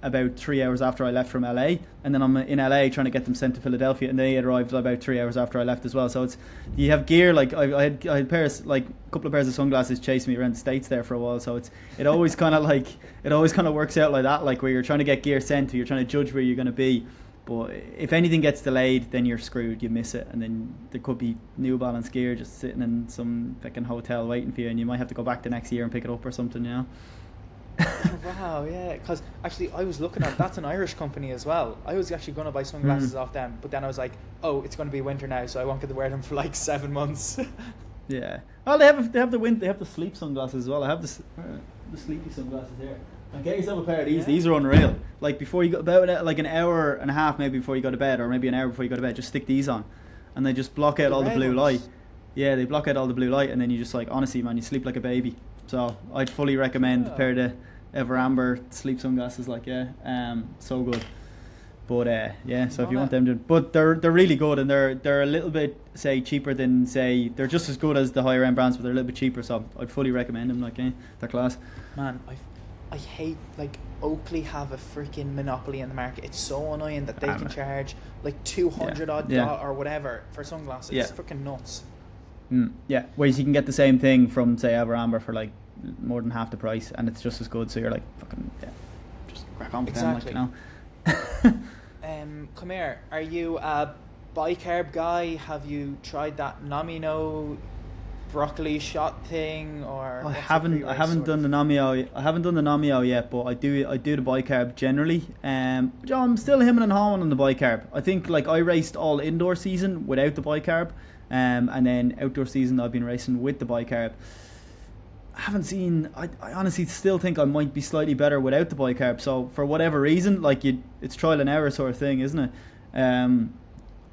about 3 hours after I left from LA, and then I'm in LA trying to get them sent to Philadelphia, and they had arrived about 3 hours after I left as well. So it's, you have gear like I had pairs, like a couple of pairs of sunglasses chasing me around the States there for a while. So it always kind of works out like that, like where you're trying to get gear sent to, you're trying to judge where you're going to be. But if anything gets delayed, then you're screwed. You miss it, and then there could be New Balance gear just sitting in some fucking hotel waiting for you, and you might have to go back the next year and pick it up or something, you know. Wow, yeah, because actually I was looking at, that's an Irish company as well. I was actually going to buy sunglasses off them, but then I was like, oh, it's going to be winter now, so I won't get to wear them for like 7 months. Yeah. Well, they have the sleep sunglasses as well. I have the sleepy sunglasses here. And get yourself a pair of these. Yeah. These are unreal. Like before you go, about like an hour and a half maybe before you go to bed, or maybe an hour before you go to bed, just stick these on, and they just block out all the blue light. Yeah, they block out all the blue light, and then you just like, honestly, man, you sleep like a baby. So I'd fully recommend a pair of the Ever Amber sleep sunglasses. Like so good. But so if you want them to, but they're really good, and they're a little bit say cheaper than say, they're just as good as the higher end brands, but they're a little bit cheaper. So I'd fully recommend them. Like they're class. Man, I hate, like, Oakley have a freaking monopoly in the market. It's so annoying that they can charge like 200 odd or whatever for sunglasses. It's freaking nuts. Yeah, whereas you can get the same thing from say Ever Amber for like more than half the price, and it's just as good. So you're like, fucking just crack on with them, like, you know. Come here. Are you a bicarb guy? Have you tried that Nomino broccoli shot thing, or I haven't done the Nomio. I haven't done the Nomio yet, but I do the bicarb generally. I'm still hemming and hawing on the bicarb. I think like I raced all indoor season without the bicarb, and then outdoor season I've been racing with the bicarb. I honestly still think I might be slightly better without the bicarb. So for whatever reason, like it's trial and error sort of thing, isn't it?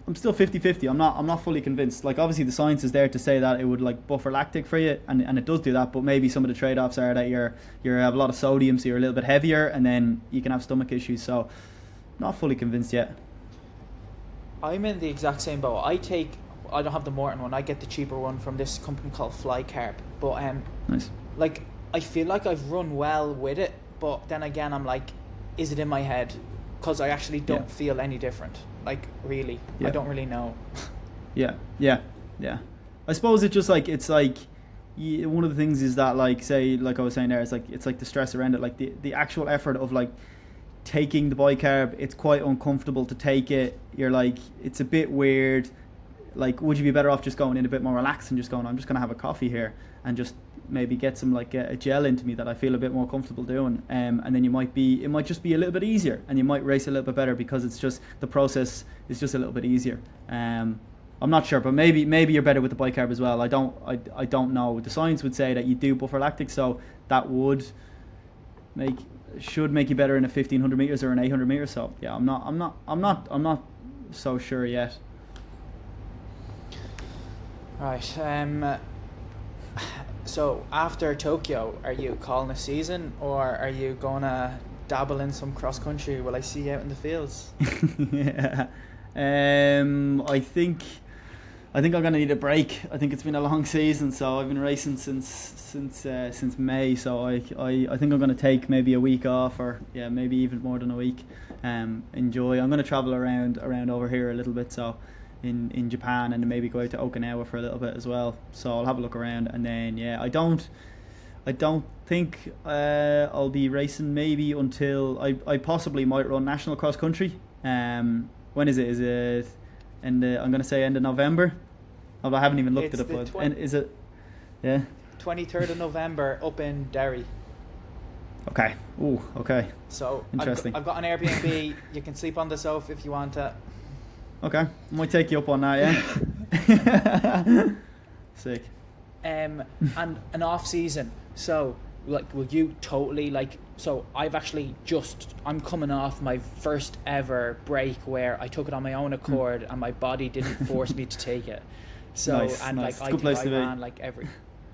I'm still 50-50. I'm not fully convinced. Like obviously the science is there to say that it would like buffer lactic for you, and it does do that. But maybe some of the trade-offs are that you have a lot of sodium, so you're a little bit heavier, and then you can have stomach issues. So not fully convinced yet. I'm in the exact same boat. I don't have the Morton one. I get the cheaper one from this company called Flycarb. But nice. Like I feel like I've run well with it, but then again I'm like, is it in my head? Because I actually don't feel any different. Like really, I don't really know. Yeah. I suppose it's like one of the things is that like say like I was saying there, it's like the stress around it, like the actual effort of like taking the bicarb. It's quite uncomfortable to take it. You're like, it's a bit weird. Like, would you be better off just going in a bit more relaxed and just going, I'm just going to have a coffee here and just maybe get some like a gel into me that I feel a bit more comfortable doing, and then it might just be a little bit easier, and you might race a little bit better because it's just the process is just a little bit easier. I'm not sure, but maybe you're better with the bicarb as well. I don't know. The science would say that you do buffer lactic, so that should make you better in a 1500 meters or an 800 meters. So yeah, I'm not so sure yet. Right. So after Tokyo, are you calling a season, or are you gonna dabble in some cross country? Will I see you out in the fields? Yeah. I think I'm gonna need a break. I think it's been a long season, so I've been racing since May. So I think I'm gonna take maybe a week off, or yeah, maybe even more than a week. Enjoy. I'm gonna travel around over here a little bit. So in Japan, and then maybe go out to Okinawa for a little bit as well. So I'll have a look around, and then yeah, I don't think I'll be racing maybe until I possibly might run national cross country. When is it? Is it I'm going to say end of November? Oh, I haven't even looked It's at it, the but is it? Yeah. 23rd of November up in Derry. Okay. Ooh. Okay. So Interesting. I've got an Airbnb. You can sleep on the sofa if you want to. Okay. I might take you up on that. Yeah. Sick. And an off season. So like, will you totally like? So I'm coming off my first ever break where I took it on my own accord and my body didn't force me to take it. So Nice. like I Good place think to I be. ran like every.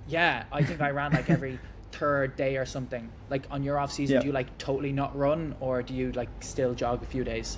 Yeah, I think I ran like every third day or something. Like on your off season, Yeah. do you like totally not run, or do you like still jog a few days?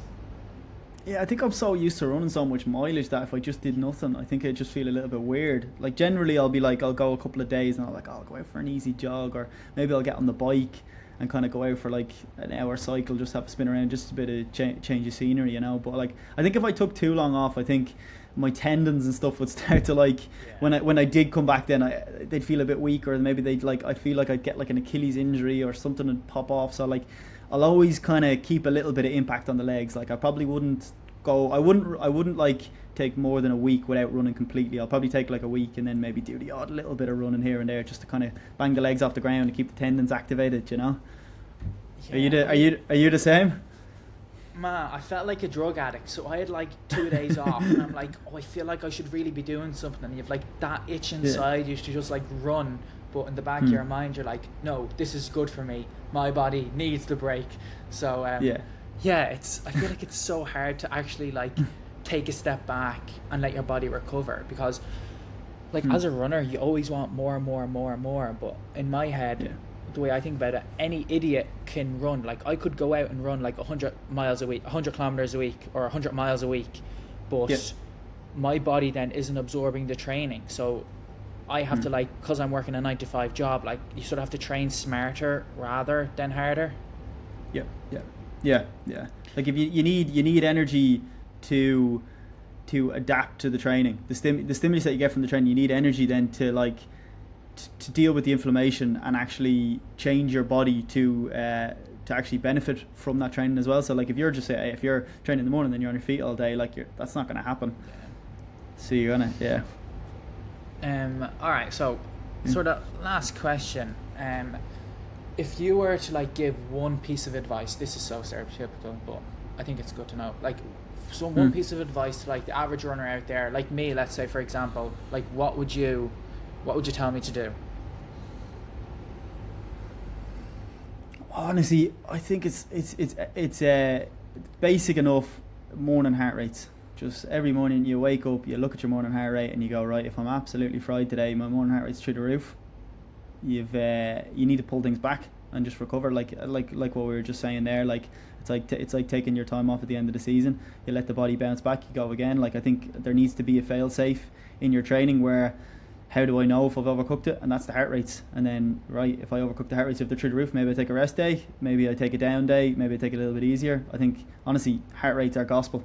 Yeah, I think I'm so used to running so much mileage that if I just did nothing, I think I'd just feel a little bit weird. Like generally I'll be like, I'll go a couple of days and I'll go out for an easy jog, or maybe I'll get on the bike and kind of go out for like an hour cycle, just have a spin around, just a bit of change of scenery, you know. But like, I think if I took too long off, I think my tendons and stuff would start to like, when I did come back, then they'd feel a bit weaker, and maybe they'd like, I feel like I'd get like an Achilles injury or something would pop off. So like, I'll always kind of keep a little bit of impact on the legs. Like I probably wouldn't I wouldn't like take more than a week without running completely. I'll probably take like a week and then maybe do the odd little bit of running here and there, just to kind of bang the legs off the ground and keep the tendons activated, you know. Yeah. Are you the same? Man, I felt like a drug addict. So I had like 2 days off, and I'm like, oh, I feel like I should really be doing something. And you've like that itch inside you to just like run, but in the back of your mind, you're like, no, this is good for me. My body needs the break. So I feel like it's so hard to actually like take a step back and let your body recover, because like as a runner, you always want more and more and more and more. But in my head, the way I think about it, any idiot can run. Like I could go out and run like 100 miles a week, 100 kilometers a week, or 100 miles a week, but my body then isn't absorbing the training. So I have to like, because I'm working a 9-to-5 job, like you sort of have to train smarter rather than harder. Yeah. Like if you need energy to adapt to the training, the stimulus that you get from the training, you need energy then to like to deal with the inflammation and actually change your body to actually benefit from that training as well. So like if you're training in the morning and you're on your feet all day, like that's not going to happen. So you're gonna All right. So sort of last question. If you were to like give one piece of advice, this is so stereotypical, but I think it's good to know. Like, one piece of advice to like the average runner out there, like me, let's say for example, like what would you tell me to do? Honestly, I think it's basic enough morning heart rates. Just every morning you wake up, you look at your morning heart rate, and you go, right, if I'm absolutely fried today, my morning heart rate's through the roof. You need to pull things back and just recover, like what we were just saying there. Like it's like taking your time off at the end of the season. You let the body bounce back, you go again. Like I think there needs to be a fail safe in your training where, how do I know if I've overcooked it? And that's the heart rates. And then, right, if I overcook the heart rates, if they're through the roof, maybe I take a rest day, maybe I take a down day, maybe I take it a little bit easier. I think honestly, heart rates are gospel.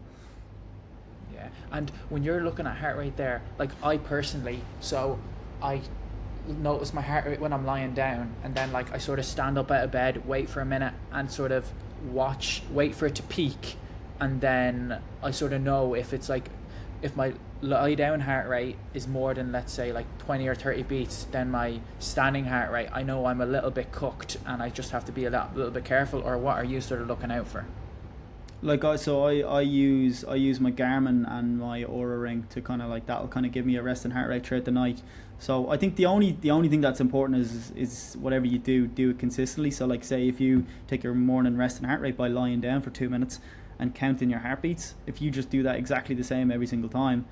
Yeah, and when you're looking at heart rate there, like I personally, so I notice my heart rate when I'm lying down, and then like I sort of stand up out of bed, wait for a minute, and sort of wait for it to peak, and then I sort of know if it's like, if my lie down heart rate is more than, let's say, like 20 or 30 beats than my standing heart rate, I know I'm a little bit cooked and I just have to be a little bit careful. Or what are you sort of looking out for? Like I use my Garmin and my Aura ring to kind of like, that'll kind of give me a resting heart rate throughout the night. So I think the only thing that's important is whatever you do it consistently. So like, say if you take your morning resting heart rate by lying down for 2 minutes and counting your heartbeats, if you just do that exactly the same every single time,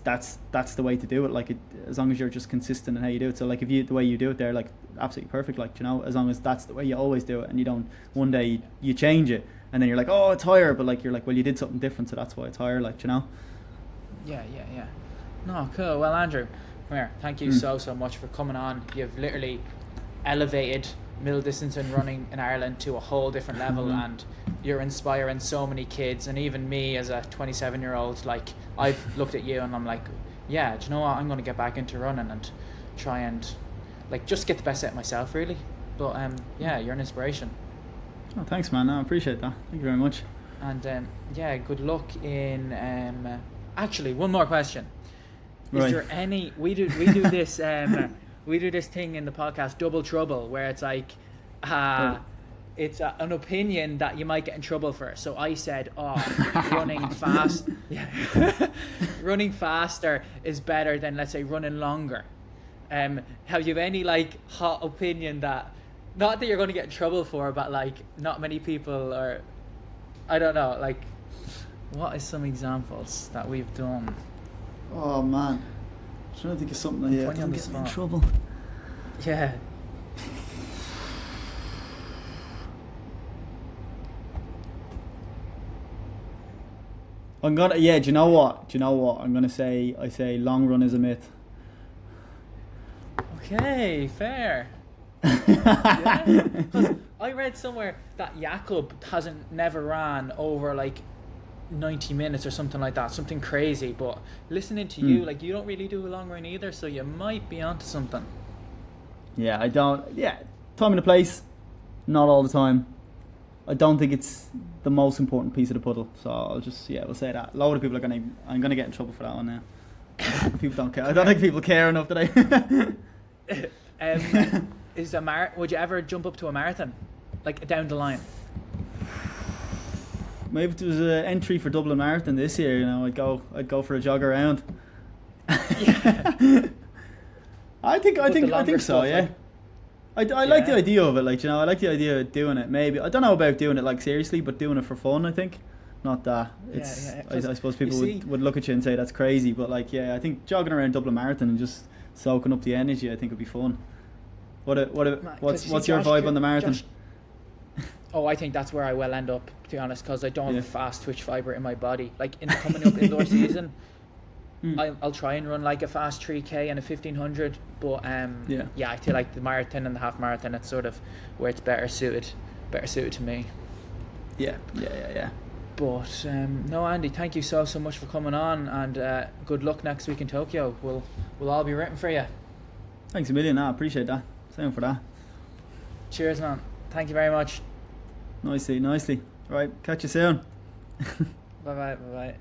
that's the way to do it. Like as long as you're just consistent in how you do it. So like if the way you do it there, like absolutely perfect. Like, you know, as long as that's the way you always do it, and you don't one day you change it and then you're like, oh, it's higher, but like you're like, well, you did something different, so that's why it's higher. Like, you know. Yeah. No, cool. Well, Andrew, come here. Thank you so much for coming on. You've literally elevated middle distance and running in Ireland to a whole different level, and you're inspiring so many kids, and even me as a 27-year-old. Like, I've looked at you and I'm like, yeah, do you know what, I'm going to get back into running and try and like just get the best out of myself, really. But yeah, you're an inspiration. Oh, thanks, man. I appreciate that. Thank you very much. And yeah, good luck in actually, one more question. Is there any we do this we do this thing in the podcast, Double Trouble, where it's like it's an opinion that you might get in trouble for. So I said, running fast, running faster is better than, let's say, running longer. Have you any like hot opinion that, not that you're going to get in trouble for, but like not many people, or I don't know, like what is some examples that we've done? Oh man, I'm trying to think of something that doesn't get me in trouble. Yeah. I'm gonna, do you know what? I'm gonna say, I say long run is a myth. Okay, fair. Yeah, because I read somewhere that Jakob never ran over like 90 minutes or something like that, something crazy. But listening to you, like, you don't really do a long run either, so you might be onto something. Yeah, I don't. Yeah, time and a place, not all the time. I don't think it's the most important piece of the puzzle, so I'll just we'll say that. A lot of people I'm gonna get in trouble for that one now. People don't care. I don't think people care enough today. Would you ever jump up to a marathon, like down the line? Maybe if there was an entry for Dublin Marathon this year, you know, I'd go for a jog around. Yeah. I think so. Yeah. I like the idea of it. Like, you know, I like the idea of doing it. Maybe I don't know about doing it like seriously, but doing it for fun. I think. Not that it's. I suppose people would look at you and say that's crazy, but like, I think jogging around Dublin Marathon and just soaking up the energy, I think would be fun. What's your vibe on the marathon? Oh, I think that's where I will end up, to be honest, because I don't have a fast twitch fibre in my body. Like, in the coming up indoor season, I'll try and run like a fast 3K and a 1500, but I feel like the marathon and the half marathon, it's sort of where it's better suited to me. Yeah. But no, Andy, thank you so much for coming on, and good luck next week in Tokyo. We'll all be rooting for you. Thanks a million. I appreciate that. Same for that. Cheers, man. Thank you very much. Nicely. Right, catch you soon. Bye bye.